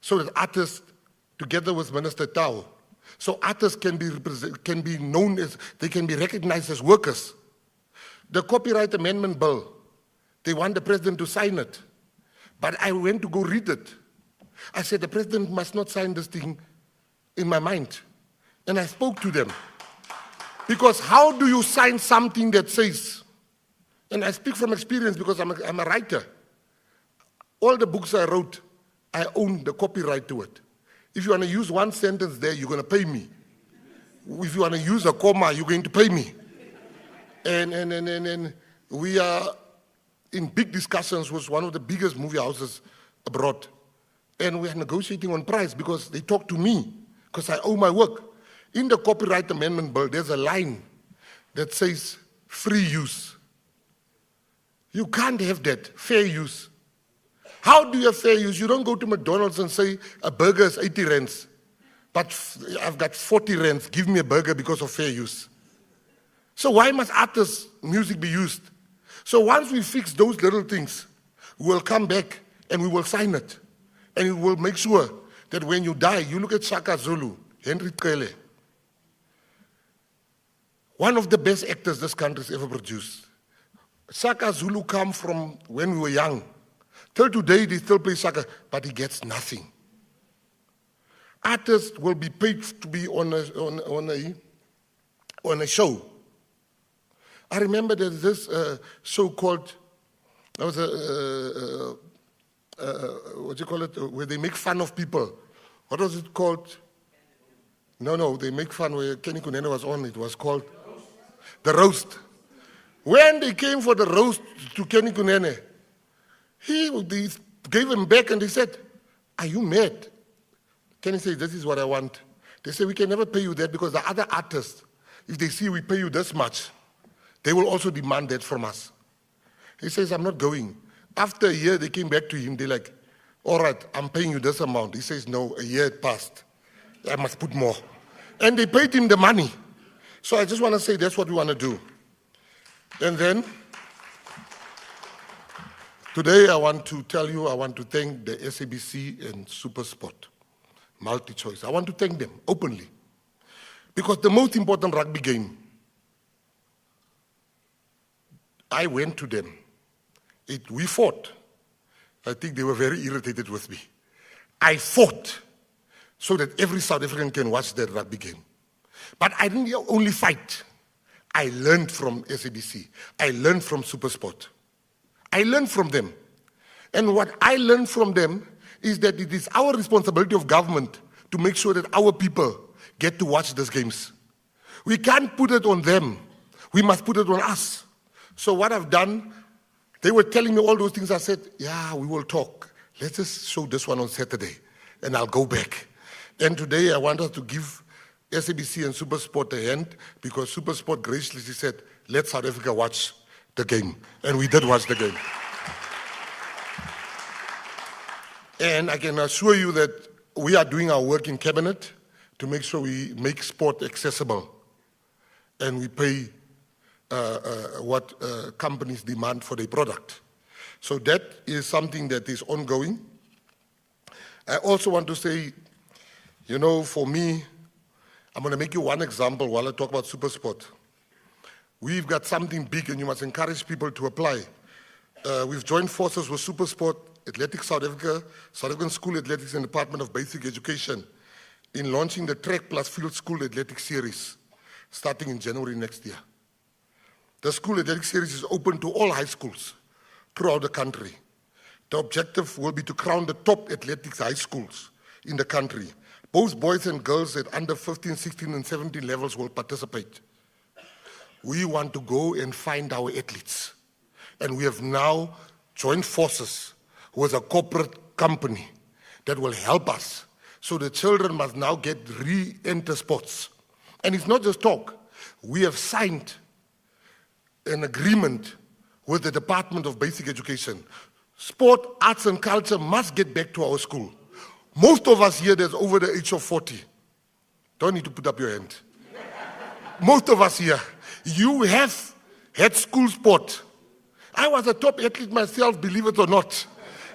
so that artists, together with Minister Tao, so artists can be known as, they can be recognized as workers. The Copyright Amendment Bill, they want the president to sign it. But I went to go read it. I said, the president must not sign this thing in my mind. And I spoke to them. Because how do you sign something that says, and I speak from experience because I'm a writer. All the books I wrote, I own the copyright to it. If you want to use one sentence there, you're going to pay me. If you want to use a comma, you're going to pay me. And we are in big discussions with one of the biggest movie houses abroad. And we are negotiating on price because they talk to me, because I owe my work. In the Copyright Amendment Bill, there's a line that says free use. You can't have that, fair use. How do you have fair use? You don't go to McDonald's and say a burger is 80 rands, but I've got 40 rands, give me a burger because of fair use. So why must artists' music be used? So once we fix those little things, we will come back and we will sign it. And we will make sure that when you die, you look at Shaka Zulu, Henry Cele, one of the best actors this country's ever produced. Shaka Zulu come from when we were young. Till today, they still play Shaka, but he gets nothing. Artists will be paid to be on a show. I remember there's this show called, there was what do you call it, where they make fun of people. What was it called? No, they make fun where Kenny Kunene was on. It was called The Roast. When they came for the roast to Kenny Kunene, they gave him back and they said, are you mad? Kenny said, this is what I want. They said, we can never pay you that because the other artists, if they see we pay you this much, they will also demand that from us. He says, I'm not going. After a year, they came back to him. They're like, all right, I'm paying you this amount. He says, no, a year had passed. I must put more. And they paid him the money. So I just want to say that's what we want to do. And then, today I want to tell you, I want to thank the SABC and SuperSport, MultiChoice. I want to thank them openly. Because the most important rugby game, I went to them. We fought. I think they were very irritated with me. I fought so that every South African can watch that rugby game. But I didn't only fight. I learned from SABC. I learned from SuperSport. I learned from them. And what I learned from them is that it is our responsibility of government to make sure that our people get to watch these games. We can't put it on them. We must put it on us. So what I've done, they were telling me all those things. I said, yeah, we will talk. Let's just show this one on Saturday. and I'll go back. And today I want us to give SABC and SuperSport a hand, because SuperSport graciously said, let South Africa watch the game. And we did watch the game. And I can assure you that we are doing our work in cabinet to make sure we make sport accessible, and we pay what companies demand for their product. So that is something that is ongoing. I also want to say, you know, for me, I'm going to make you one example while I talk about SuperSport. We've got something big, and you must encourage people to apply. We've joined forces with SuperSport, Athletics South Africa, South African School Athletics, and Department of Basic Education in launching the Track Plus Field School Athletics Series starting in January next year. The School Athletics Series is open to all high schools throughout the country. The objective will be to crown the top athletics high schools in the country. Both boys and girls at under 15, 16, and 17 levels will participate. We want to go and find our athletes. And we have now joined forces with a corporate company that will help us. So the children must now get re-enter sports. And it's not just talk. We have signed an agreement with the Department of Basic Education. Sport, arts, and culture must get back to our school. Most of us here that's over the age of 40. Don't need to put up your hand. Most of us here, you have had school sport. I was a top athlete myself, believe it or not.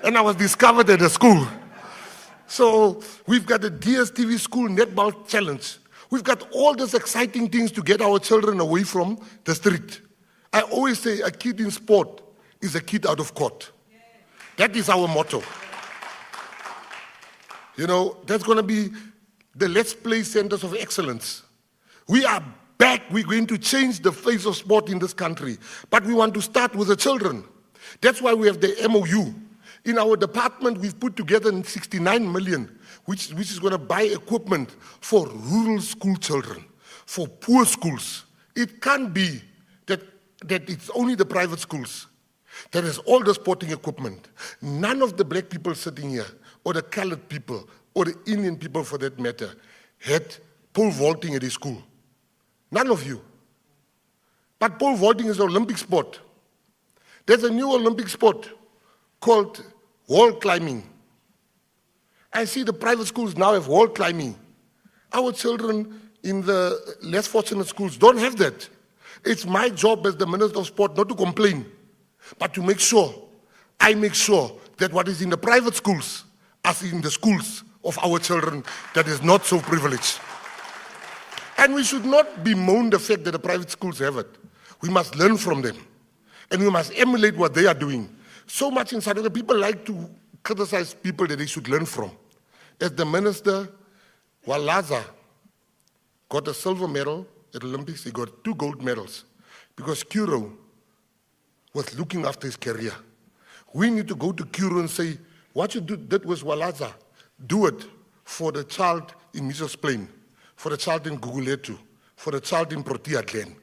And I was discovered at the school. So we've got the DSTV School Netball Challenge. We've got all these exciting things to get our children away from the street. I always say a kid in sport is a kid out of court. That is our motto. You know, that's going to be the Let's Play Centers of Excellence. We are back. We're going to change the face of sport in this country. But we want to start with the children. That's why we have the MOU. In our department, we've put together 69 million, which is going to buy equipment for rural school children, for poor schools. It can't be that it's only the private schools that has all the sporting equipment. None of the black people sitting here, or the colored people, or the Indian people for that matter, had pole vaulting at his school. None of you. But pole vaulting is an Olympic sport. There's a new Olympic sport called wall climbing. I see the private schools now have wall climbing. Our children in the less fortunate schools don't have that. It's my job as the Minister of Sport not to complain, but to make sure, I make sure that what is in the private schools is in the schools of our children that is not so privileged. And we should not bemoan the fact that the private schools have it. We must learn from them. And we must emulate what they are doing. So much in South Africa, people like to criticize people that they should learn from. As the minister, Walaza got a silver medal at Olympics. He got 2 gold medals because Kuro was looking after his career. We need to go to Kuro and say, what you did with Walaza, do it for the child in Mitchell's Plain, for the child in Guguletu, for the child in Protea Glen.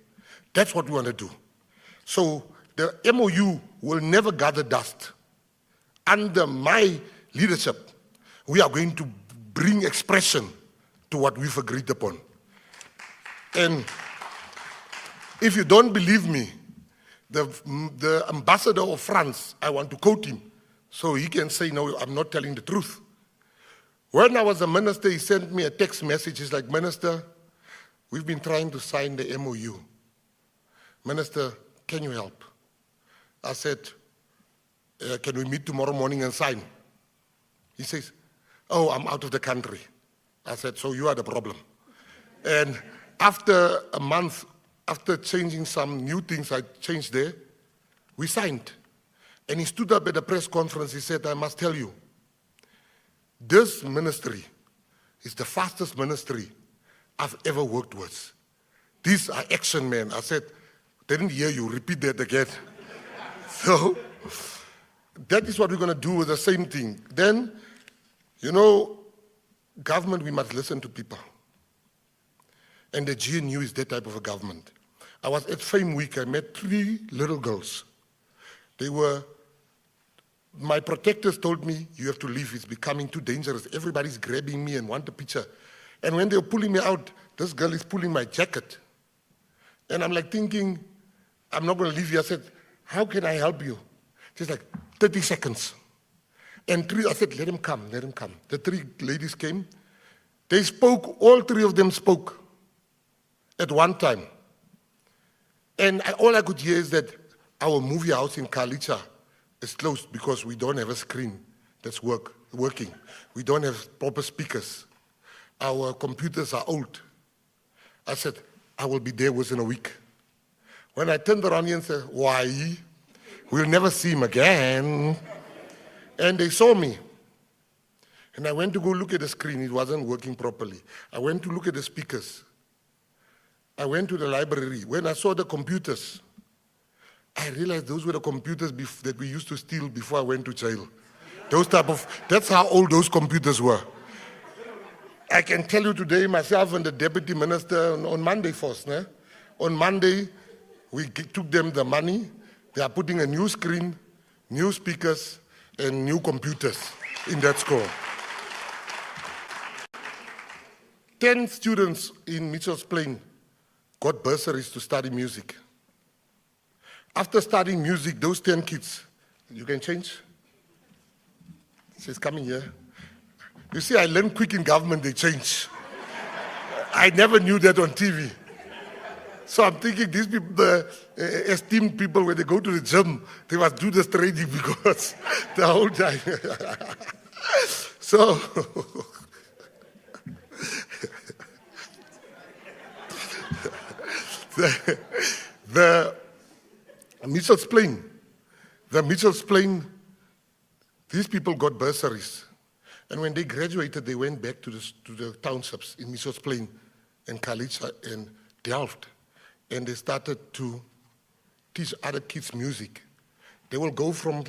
That's what we want to do. So the MOU will never gather dust. Under my leadership, we are going to bring expression to what we've agreed upon. And if you don't believe me, the ambassador of France, I want to quote him, so he can say, no, I'm not telling the truth. When I was a minister, he sent me a text message. He's like, Minister, we've been trying to sign the MOU. Minister, can you help? I said, can we meet tomorrow morning and sign? He says, oh, I'm out of the country. I said, so you are the problem. And after a month, after changing some new things I changed there, we signed. And he stood up at a press conference. He said, I must tell you, this ministry is the fastest ministry I've ever worked with. These are action men. I said, they didn't hear you. Repeat that again. So that is what we're going to do with the same thing. Then, you know, government, we must listen to people. And the GNU is that type of a government. I was at Fame Week. I met 3 little girls. They were My protectors told me, you have to leave, it's becoming too dangerous. Everybody's grabbing me and want a picture. And when they were pulling me out, this girl is pulling my jacket. And I'm like thinking, I'm not going to leave you. I said, how can I help you? She's like, 30 seconds. And I said, let him come, let him come. The 3 ladies came. They spoke, all 3 of them spoke at one time. And all I could hear is that our movie house in Kalicha is closed because we don't have a screen that's working. We don't have proper speakers. Our computers are old. I said, I will be there within a week. When I turned around and said, why? We'll never see him again. And they saw me. And I went to go look at the screen. It wasn't working properly. I went to look at the speakers. I went to the library. When I saw the computers, I realized those were the computers that we used to steal before I went to jail. That's how old those computers were. I can tell you today, myself and the deputy minister on Monday first. On Monday, we took them the money. They are putting a new screen, new speakers, and new computers in that school. 10 students in Mitchell's Plain got bursaries to study music. After studying music, those 10 kids, you can change? She's coming here. You see, I learned quick in government, they change. I never knew that on TV. So I'm thinking these people, the esteemed people, when they go to the gym, they must do this training because the whole time. So, the Mitchell's Plain, these people got bursaries. And when they graduated, they went back to the townships in Mitchell's Plain and Kalicha and Delft. And they started to teach other kids music. They will go from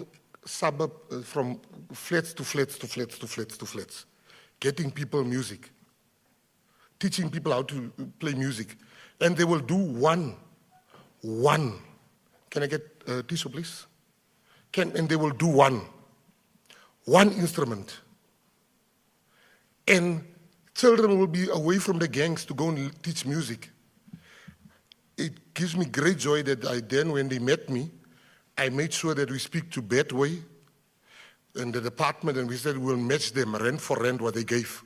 from flats to flats to flats to flats to flats, getting people music, teaching people how to play music. And they will do one. Can I get a tissue, please? And they will do one instrument. And children will be away from the gangs to go and teach music. It gives me great joy that when they met me, I made sure that we speak to Betway and the department, and we said we'll match them rent for rent what they gave.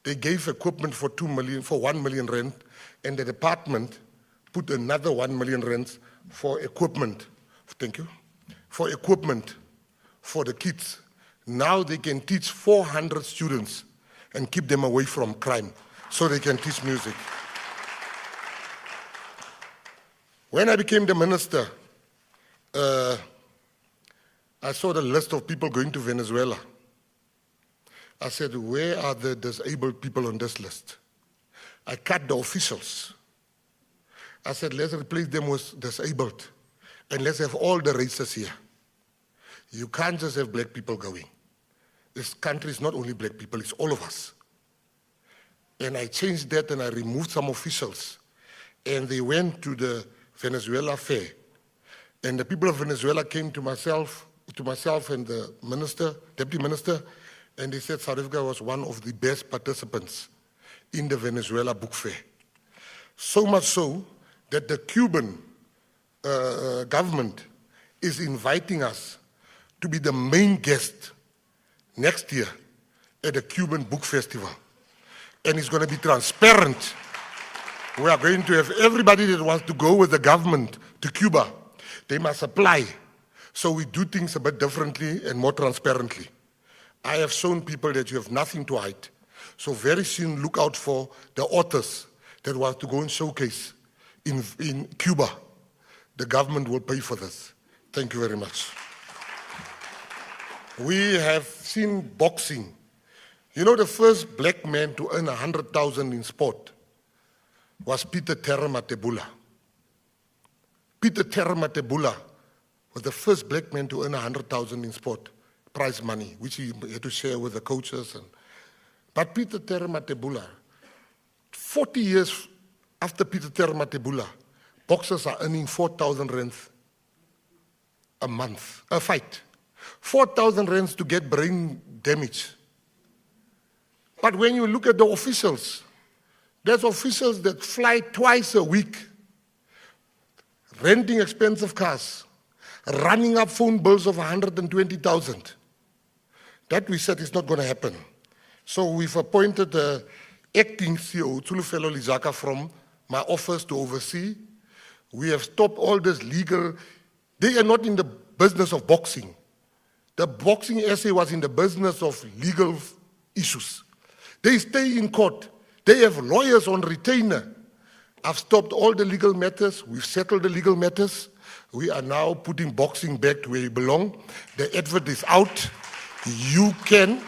They gave equipment for 1 million rand, and the department put another 1 million rand for equipment. Thank you. For equipment for the kids. Now they can teach 400 students and keep them away from crime so they can teach music. When I became the minister, I saw the list of people going to Venezuela. I said, where are the disabled people on this list? I cut the officials. I said, let's replace them with disabled, and let's have all the races here. You can't just have black people going. This country is not only black people, it's all of us. And I changed that and I removed some officials. And they went to the Venezuela fair. And the people of Venezuela came to myself and the minister, deputy minister, and they said South Africa was one of the best participants in the Venezuela book fair. So much so that the Cuban government is inviting us to be the main guest next year at the Cuban Book Festival. And it's going to be transparent. We are going to have everybody that wants to go with the government to Cuba. They must apply. So we do things a bit differently and more transparently. I have shown people that you have nothing to hide. So very soon look out for the authors that want to go and showcase in Cuba. The government will pay for this. Thank you very much. We have seen boxing. You know, the first black man to earn 100,000 in sport was Peter Matebula. Peter Matebula was the first black man to earn 100,000 in sport, prize money, which he had to share with the coaches. But Peter Matebula, 40 years after Peter Matebula, boxers are earning 4,000 rand a month, a fight. 4,000 rands to get brain damage. But when you look at the officials, there's officials that fly twice a week, renting expensive cars, running up phone bills of 120,000. That we said is not going to happen. So we've appointed the acting CEO, Tsulufelo Lizaka, from my office to oversee. We have stopped all this legal. They are not in the business of boxing. The boxing SA was in the business of legal issues. They stay in court. They have lawyers on retainer. I've stopped all the legal matters. We've settled the legal matters. We are now putting boxing back to where it belongs. The advert is out. You can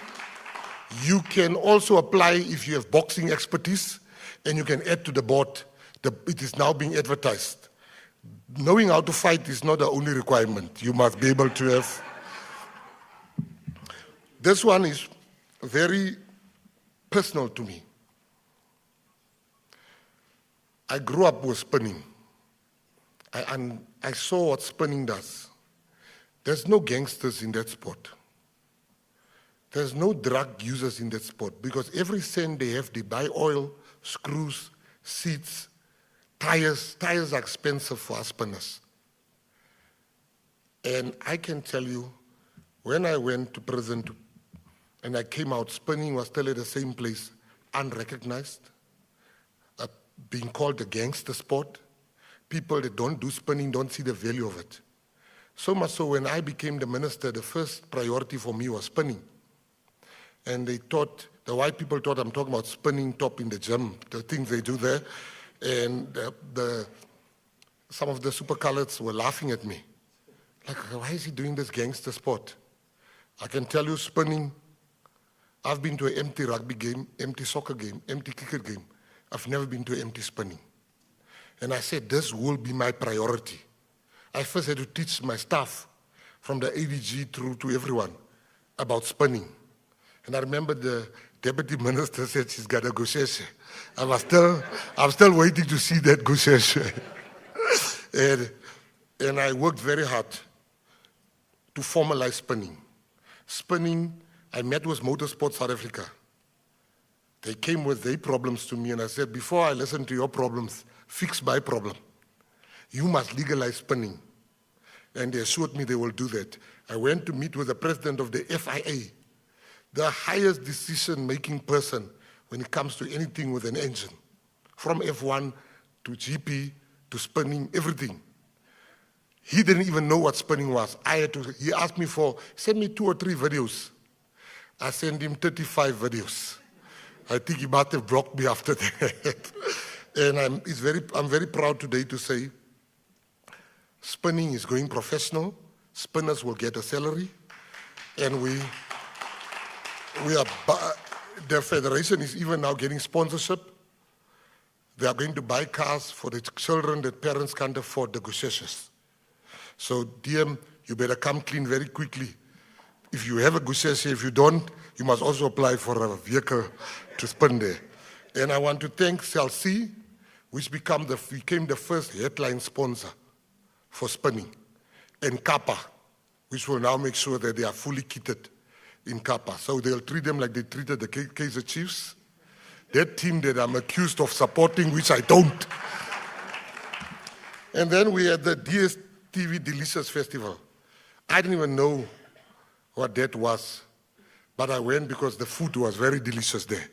also apply if you have boxing expertise, and you can add to the board. It is now being advertised. Knowing how to fight is not the only requirement. You must be able to have. This one is very personal to me. I grew up with spinning. And I saw what spinning does. There's no gangsters in that sport. There's no drug users in that sport, because every cent they have, they buy oil, screws, seats, tires. Tires are expensive for us spinners. And I can tell you, when I went to prison and I came out, spinning was still at the same place, unrecognized, being called a gangster sport. People that don't do spinning don't see the value of it. So much so, when I became the minister, the first priority for me was spinning. And they thought, the white people thought I'm talking about spinning top in the gym, the things they do there. And some of the super coloureds were laughing at me. Like, why is he doing this gangster sport? I can tell you, spinning, I've been to an empty rugby game, empty soccer game, empty cricket game. I've never been to empty spinning. And I said, this will be my priority. I first had to teach my staff, from the ADG through to everyone, about spinning. And I remember the deputy minister said she's got a gusheshe. I'm still waiting to see that gusheshe. and I worked very hard to formalize spinning. Spinning, I met with Motorsport South Africa. They came with their problems to me, and I said, before I listen to your problems, fix my problem. You must legalize spinning. And they assured me they will do that. I went to meet with the president of the FIA, the highest decision-making person when it comes to anything with an engine, from F1 to GP to spinning, everything. He didn't even know what spinning was. He asked me send me 2 or 3 videos. I sent him 35 videos. I think he might have blocked me after that. And I'm very proud today to say spinning is going professional. Spinners will get a salary. And the federation is even now getting sponsorship. They are going to buy cars for the children that parents can't afford, the gusheshes. So DM, you better come clean very quickly. If you have a gusheshe, if you don't, you must also apply for a vehicle to spin there. And I want to thank Cell C, which became the first headline sponsor for spinning, and Kappa, which will now make sure that they are fully kitted in Kappa. So they'll treat them like they treated the Kaizer Chiefs, that team that I'm accused of supporting, which I don't. And then we had the DSTV Delicious Festival. I didn't even know what that was, but I went because the food was very delicious there.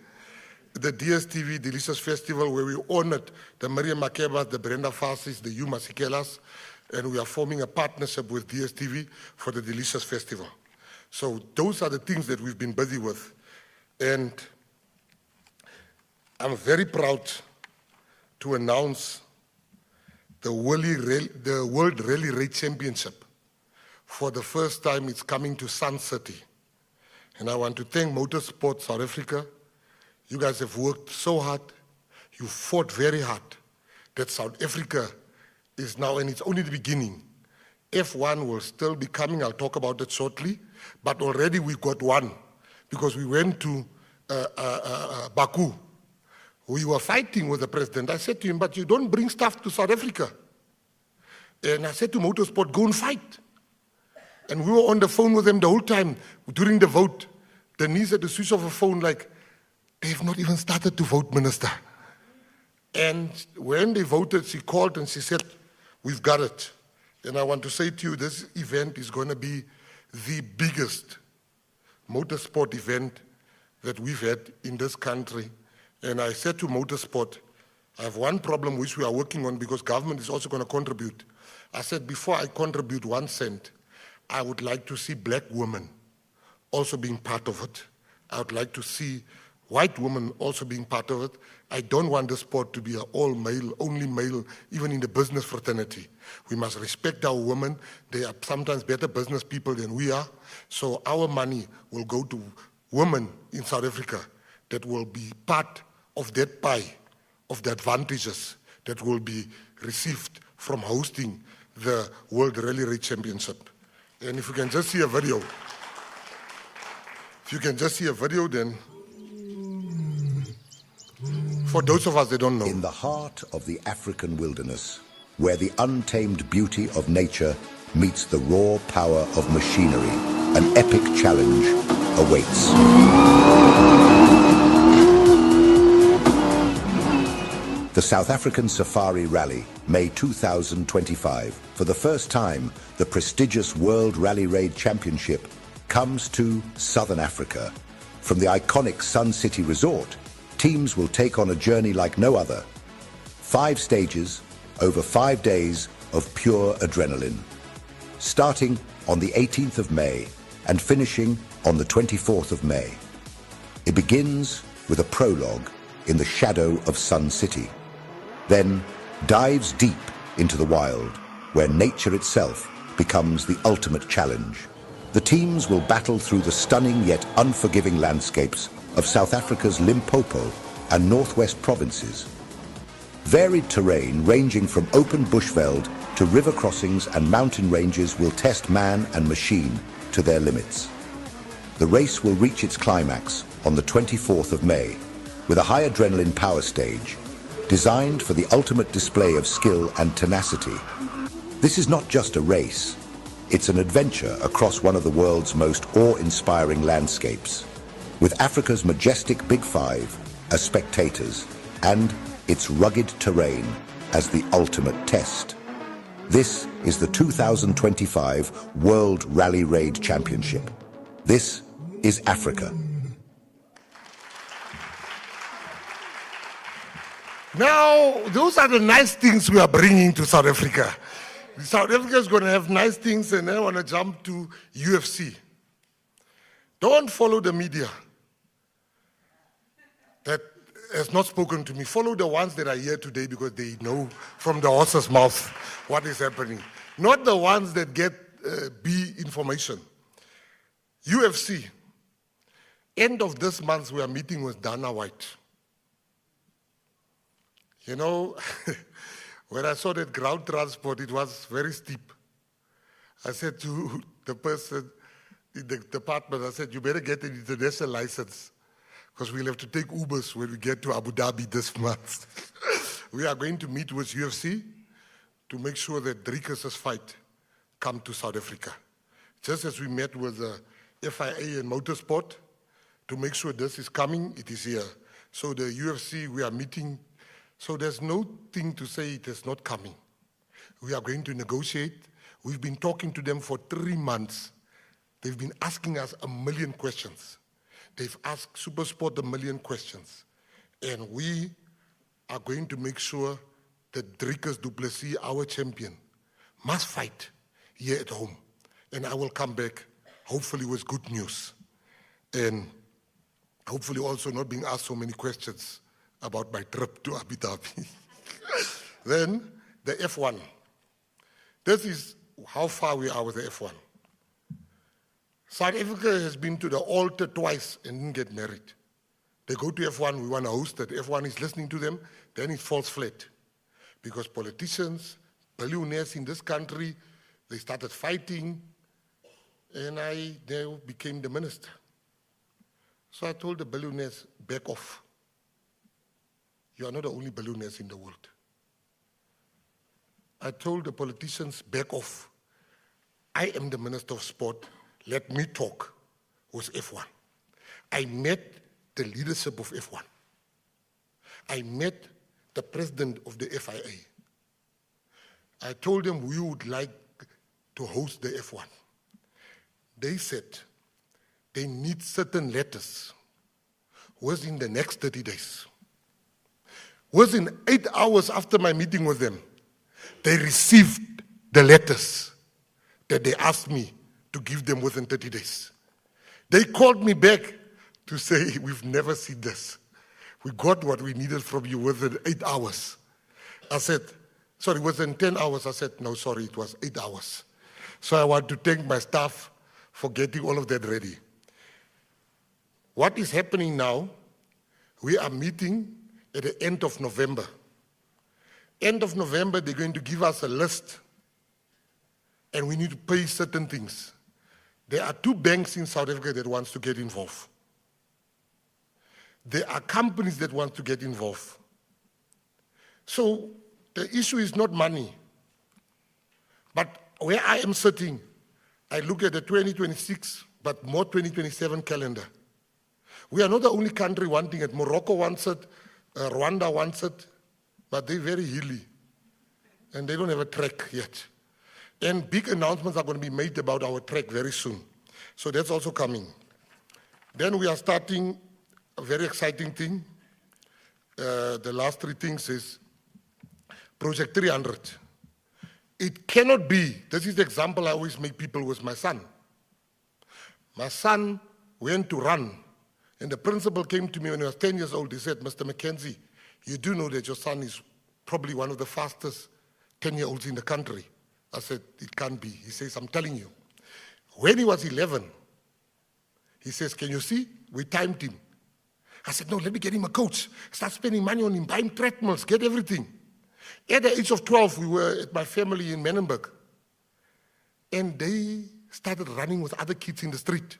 The DSTV Delicious Festival, where we honored the Miriam Makebas, the Brenda Fassis, the Hugh Masikelas, and we are forming a partnership with DSTV for the Delicious Festival. So those are the things that we've been busy with. And I'm very proud to announce the World Rally Race Championship. For the first time, it's coming to Sun City. And I want to thank Motorsport South Africa. You guys have worked so hard. You fought very hard that South Africa is now, and it's only the beginning. F1 will still be coming. I'll talk about it shortly. But already we got one, because we went to Baku. We were fighting with the president. I said to him, but you don't bring stuff to South Africa. And I said to Motorsport, go and fight. And we were on the phone with them the whole time during the vote. Denise had to switch off her phone like, they've not even started to vote, Minister. And when they voted, she called and she said, we've got it. And I want to say to you, this event is going to be the biggest motorsport event that we've had in this country. And I said to motorsport, I have one problem which we are working on because government is also going to contribute. I said, before I contribute 1 cent, I would like to see black women also being part of it. I would like to see white women also being part of it. I don't want the sport to be an all male, only male, even in the business fraternity. We must respect our women. They are sometimes better business people than we are. So our money will go to women in South Africa that will be part of that pie, of the advantages that will be received from hosting the World Rally Raid Championship. And if you can just see a video, then for those of us that don't know. In the heart of the African wilderness, where the untamed beauty of nature meets the raw power of machinery, an epic challenge awaits. The South African Safari Rally, May 2025. For the first time, the prestigious World Rally Raid Championship comes to Southern Africa. From the iconic Sun City Resort, teams will take on a journey like no other. 5 stages, over 5 days of pure adrenaline. Starting on the 18th of May and finishing on the 24th of May. It begins with a prologue in the shadow of Sun City. Then dives deep into the wild, where nature itself becomes the ultimate challenge. The teams will battle through the stunning yet unforgiving landscapes of South Africa's Limpopo and Northwest provinces. Varied terrain ranging from open bushveld to river crossings and mountain ranges will test man and machine to their limits. The race will reach its climax on the 24th of May with a high adrenaline power stage designed for the ultimate display of skill and tenacity. This is not just a race, it's an adventure across one of the world's most awe-inspiring landscapes, with Africa's majestic Big Five as spectators and its rugged terrain as the ultimate test. This is the 2025 World Rally Raid Championship. This is Africa. Now, those are the nice things we are bringing to South Africa. South Africa is going to have nice things, and I want to jump to UFC. Don't follow the media that has not spoken to me. Follow the ones that are here today because they know from the horse's mouth what is happening. Not the ones that get B information. UFC. End of this month, we are meeting with Dana White. You know, when I saw that ground transport, it was very steep. I said to the person in the department, I said, you better get an international license because we'll have to take Ubers when we get to Abu Dhabi this month. We are going to meet with UFC to make sure that Driekus' fight come to South Africa. Just as we met with the FIA and Motorsport to make sure this is coming, it is here. So the UFC, we are meeting. So there's no thing to say it is not coming. We are going to negotiate. We've been talking to them for 3 months. They've been asking us 1 million questions. They've asked SuperSport 1 million questions. And we are going to make sure that Driekus du Plessis, our champion, must fight here at home. And I will come back, hopefully with good news. And hopefully also not being asked so many questions about my trip to Abu Dhabi. Then, the F1. This is how far we are with the F1. South Africa has been to the altar twice and didn't get married. They go to F1, we want to host it. F1 is listening to them, then it falls flat. Because politicians, billionaires in this country, they started fighting, and I then became the minister. So I told the billionaires, back off. You are not the only billionaires in the world. I told the politicians, back off. I am the Minister of Sport, let me talk, was F1. I met the leadership of F1. I met the president of the FIA. I told them we would like to host the F1. They said they need certain letters within the next 30 days. Within 8 hours after my meeting with them, they received the letters that they asked me to give them within 30 days. They called me back to say, we've never seen this. We got what we needed from you within 8 hours. I said, sorry, within 10 hours. I said, no, sorry, it was 8 hours. So I want to thank my staff for getting all of that ready. What is happening now, we are meeting at the end of November. End of November, they're going to give us a list, and we need to pay certain things. There are 2 banks in South Africa that wants to get involved. There are companies that want to get involved. So the issue is not money. But where I am sitting, I look at the 2026, but more 2027 calendar. We are not the only country wanting it. Morocco wants it, Rwanda wants it, but they're very hilly, and they don't have a track yet. And big announcements are going to be made about our track very soon. So that's also coming. Then we are starting a very exciting thing. The last 3 things is Project 300. It cannot be, this is the example I always make people with my son. My son went to run, and the principal came to me when he was 10 years old. He said, Mr. Mckenzie, you do know that your son is probably one of the fastest 10-year-olds in the country. I said, it can't be. He says, I'm telling you. When he was 11, he says, can you see? We timed him. I said, no, let me get him a coach. Start spending money on him, buy him treadmills, get everything. At the age of 12, we were at my family in Menenberg. And they started running with other kids in the street.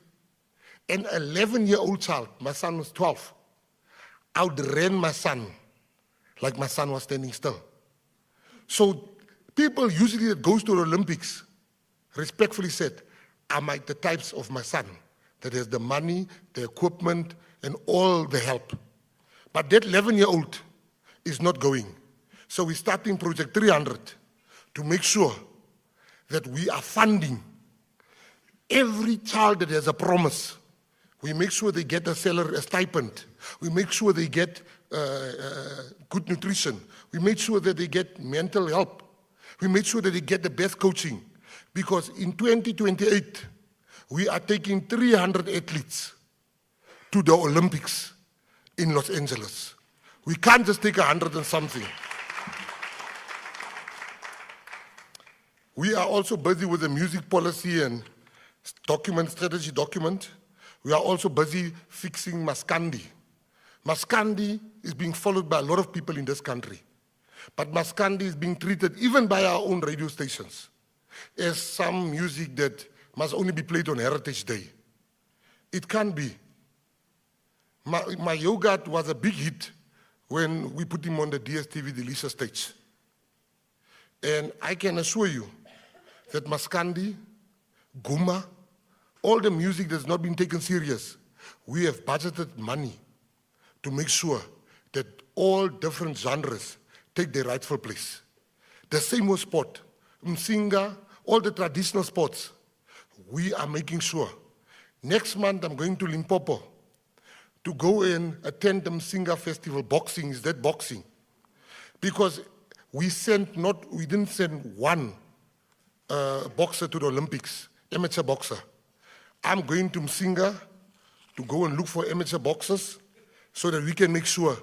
An 11-year-old child, my son was 12, outran my son like my son was standing still. So people usually that goes to the Olympics respectfully said, am I the types of my son that has the money, the equipment, and all the help? But that 11-year-old is not going. So we're starting Project 300 to make sure that we are funding every child that has a promise. We make sure they get a salary, a stipend. We make sure they get good nutrition. We make sure that they get mental help. We make sure that they get the best coaching. Because in 2028, we are taking 300 athletes to the Olympics in Los Angeles. We can't just take 100 and something. We are also busy with the music policy and strategy document. We are also busy fixing Maskandi. Maskandi is being followed by a lot of people in this country. But Maskandi is being treated, even by our own radio stations, as some music that must only be played on Heritage Day. It can't be. My yogurt was a big hit when we put him on the DSTV Delicious stage. And I can assure you that Maskandi, Guma, all the music that's not been taken serious, we have budgeted money to make sure that all different genres take their rightful place. The same with sport, Msinga, all the traditional sports. We are making sure. Next month I'm going to Limpopo to go and attend the Msinga Festival. Boxing, is that boxing? Because we didn't send one boxer to the Olympics, amateur boxer. I'm going to Msinga to go and look for amateur boxers so that we can make sure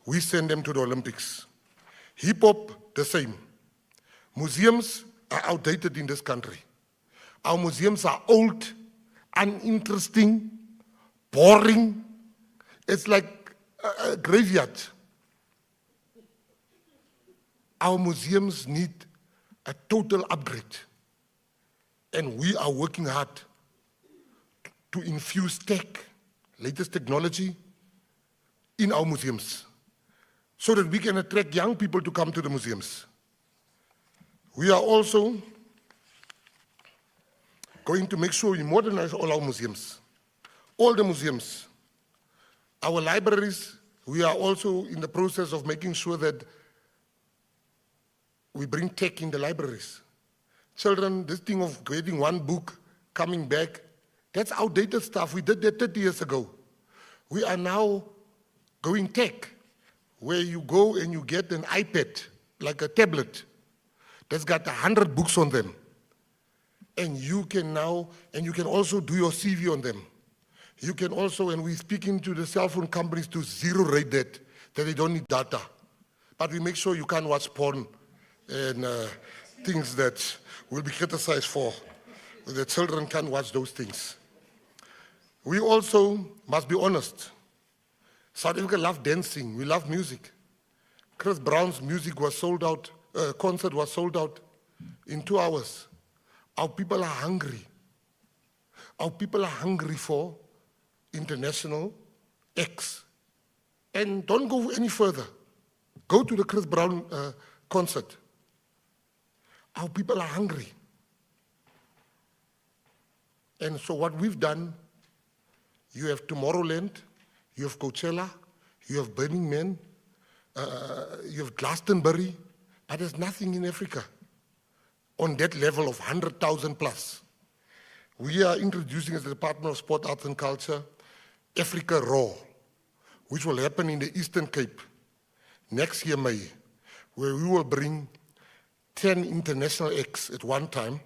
we send them to the Olympics. Hip-hop, the same. Museums are outdated in this country. Our museums are old, uninteresting, boring. It's like a graveyard. Our museums need a total upgrade. And we are working hard to infuse tech, latest technology, in our museums so that we can attract young people to come to the museums. We are also going to make sure we modernize all our museums. All the museums. Our libraries, we are also in the process of making sure that we bring tech in the libraries. Children, this thing of getting one book, coming back, that's outdated stuff. We did that 30 years ago. We are now going tech, where you go and you get an iPad, like a tablet, that's got 100 books on them. And you can also do your CV on them. You can also, and we're speaking to the cell phone companies to zero rate that they don't need data. But we make sure you can't watch porn and things that will be criticized for. The children can't watch those things. We also must be honest. South Africa love dancing, we love music. Chris Brown's music was sold out, concert was sold out in 2 hours. Our people are hungry. Our people are hungry for international acts. And don't go any further. Go to the Chris Brown concert. Our people are hungry. And so what we've done, you have Tomorrowland, you have Coachella, you have Burning Man, you have Glastonbury, but there's nothing in Africa on that level of 100,000 plus. We are introducing as the Department of Sport, Arts and Culture, Africa Raw, which will happen in the Eastern Cape next year, May, where we will bring 10 international acts at one time.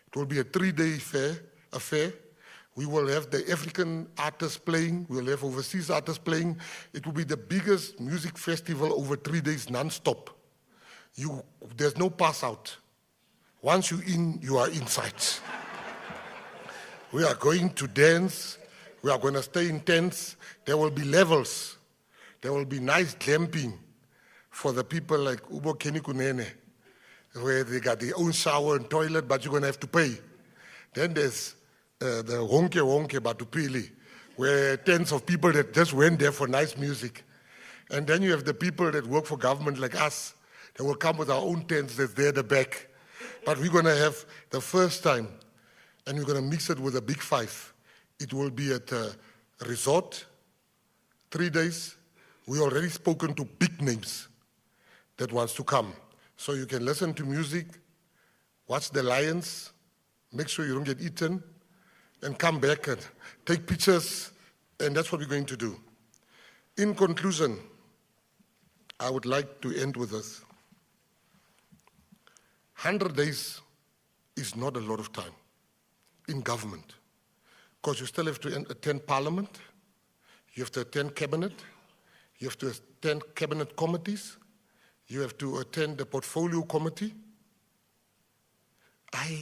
It will be a 3-day affair. We will have the African artists playing. We will have overseas artists playing. It will be the biggest music festival over 3 days non-stop. There's no pass out. Once you're in, you are inside. We are going to dance. We are going to stay in tents. There will be levels. There will be nice glamping for the people like Ubo Kenikunene, where they got their own shower and toilet, but you're going to have to pay. Then there's the Honke Batupili, where tens of people that just went there for nice music. And then you have the people that work for government like us. They will come with our own tents that's there at the back. But we're going to have the first time, and we're going to mix it with a big 5. It will be at a resort, 3 days. We already spoken to big names that wants to come. So you can listen to music, watch the lions, make sure you don't get eaten, and come back and take pictures, and that's what we're going to do. In conclusion, I would like to end with this. 100 days is not a lot of time in government, because you still have to attend parliament, you have to attend cabinet, you have to attend cabinet committees, you have to attend the portfolio committee. I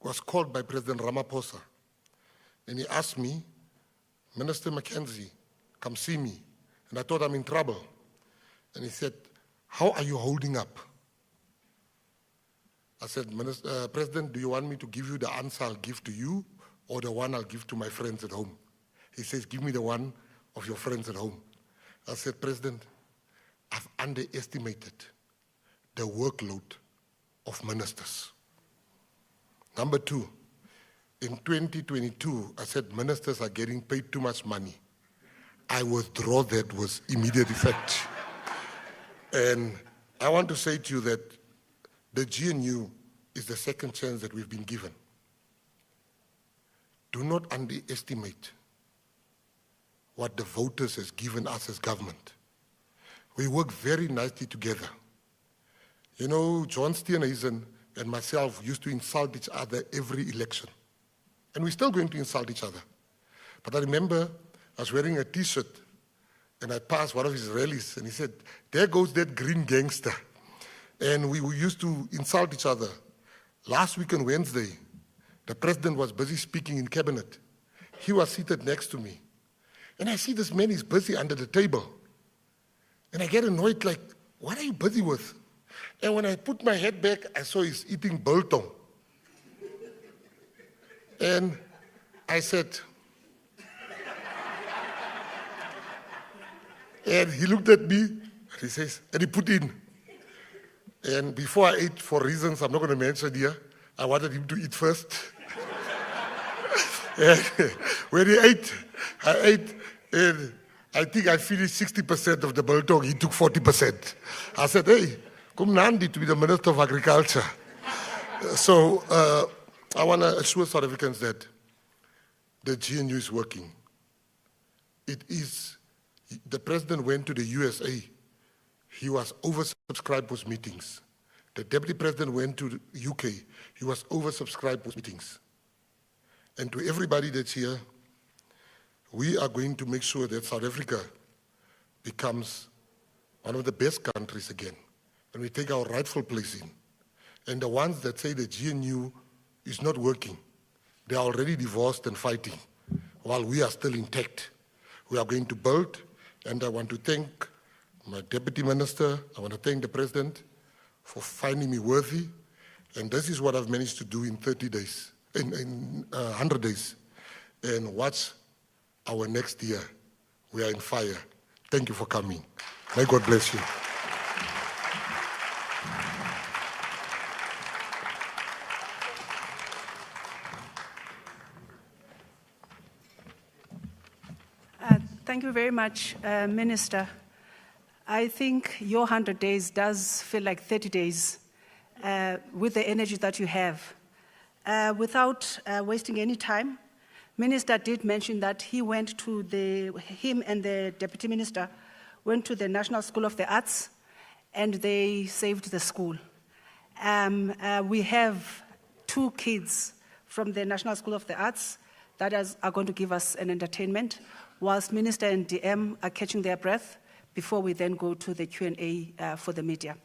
was called by President Ramaphosa, and he asked me, Minister Mckenzie, come see me. And I thought I'm in trouble. And he said, how are you holding up? I said, President, do you want me to give you the answer I'll give to you, or the one I'll give to my friends at home? He says, give me the one of your friends at home. I said, President, I've underestimated the workload of ministers. Number 2, in 2022, I said ministers are getting paid too much money. I withdraw that with immediate effect. And I want to say to you that the GNU is the second chance that we've been given. Do not underestimate what the voters has given us as government. We work very nicely together. You know, John Steenhuisen and myself used to insult each other every election. And we're still going to insult each other. But I remember I was wearing a T-shirt, and I passed one of his rallies, and he said, there goes that green gangster. And we used to insult each other. Last week on Wednesday, the president was busy speaking in cabinet. He was seated next to me. And I see this man is busy under the table. And I get annoyed, like, what are you busy with? And when I put my head back, I saw he's eating biltong. And I said, and he looked at me, and he says, and he put in. And before I ate, for reasons I'm not going to mention here, I wanted him to eat first. When he ate, I ate, and I think I finished 60% of the biltong. He took 40%. I said, hey, come Nandi to be the Minister of Agriculture. So I want to assure South Africans that the GNU is working. It is, the president went to the USA. He was oversubscribed with meetings. The deputy president went to the UK. He was oversubscribed with meetings. And to everybody that's here, we are going to make sure that South Africa becomes one of the best countries again, and we take our rightful place in. And the ones that say the GNU is not working, they are already divorced and fighting, while we are still intact. We are going to build, and I want to thank my deputy minister, I want to thank the president for finding me worthy, and this is what I've managed to do in 30 days, in 100 days. And watch our next year. We are in fire. Thank you for coming. May God bless you. Thank you very much, Minister. I think your 100 days does feel like 30 days with the energy that you have. Without wasting any time, Minister did mention that he went to him and the Deputy Minister went to the National School of the Arts, and they saved the school. We have 2 kids from the National School of the Arts that are going to give us an entertainment, whilst Minister and DM are catching their breath before we then go to the Q&A for the media.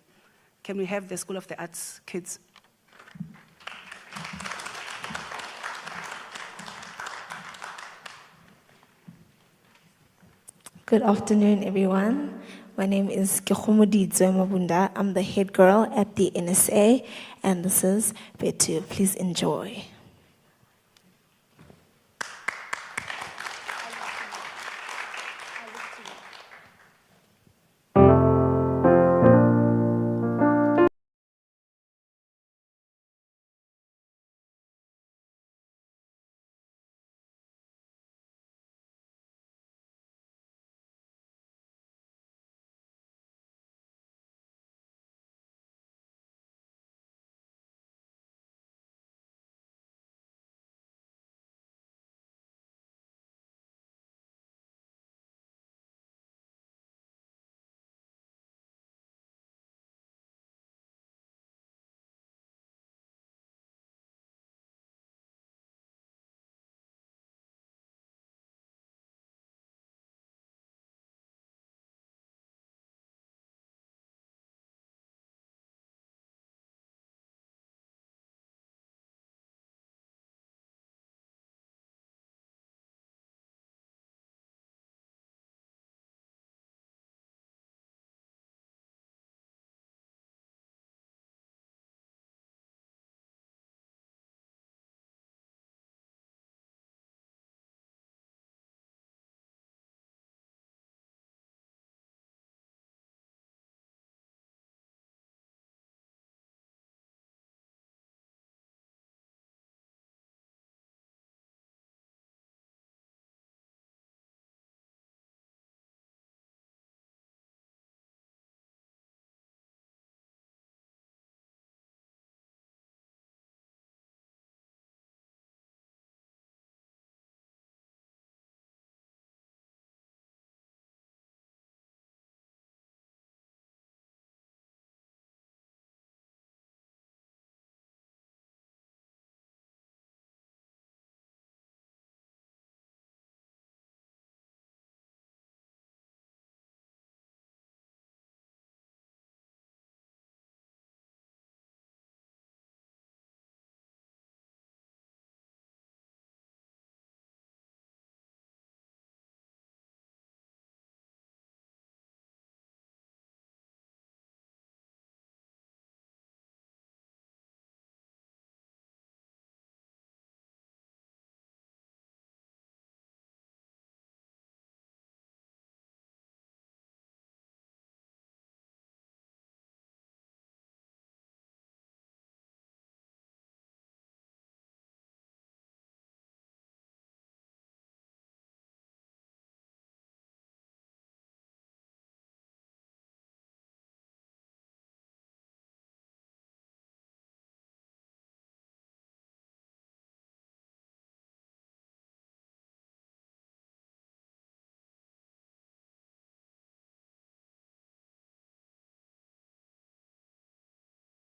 Can we have the School of the Arts kids? Good afternoon, everyone. My name is Kehomodi Mabunda. I'm the head girl at the NSA, and this is Betu. Please enjoy.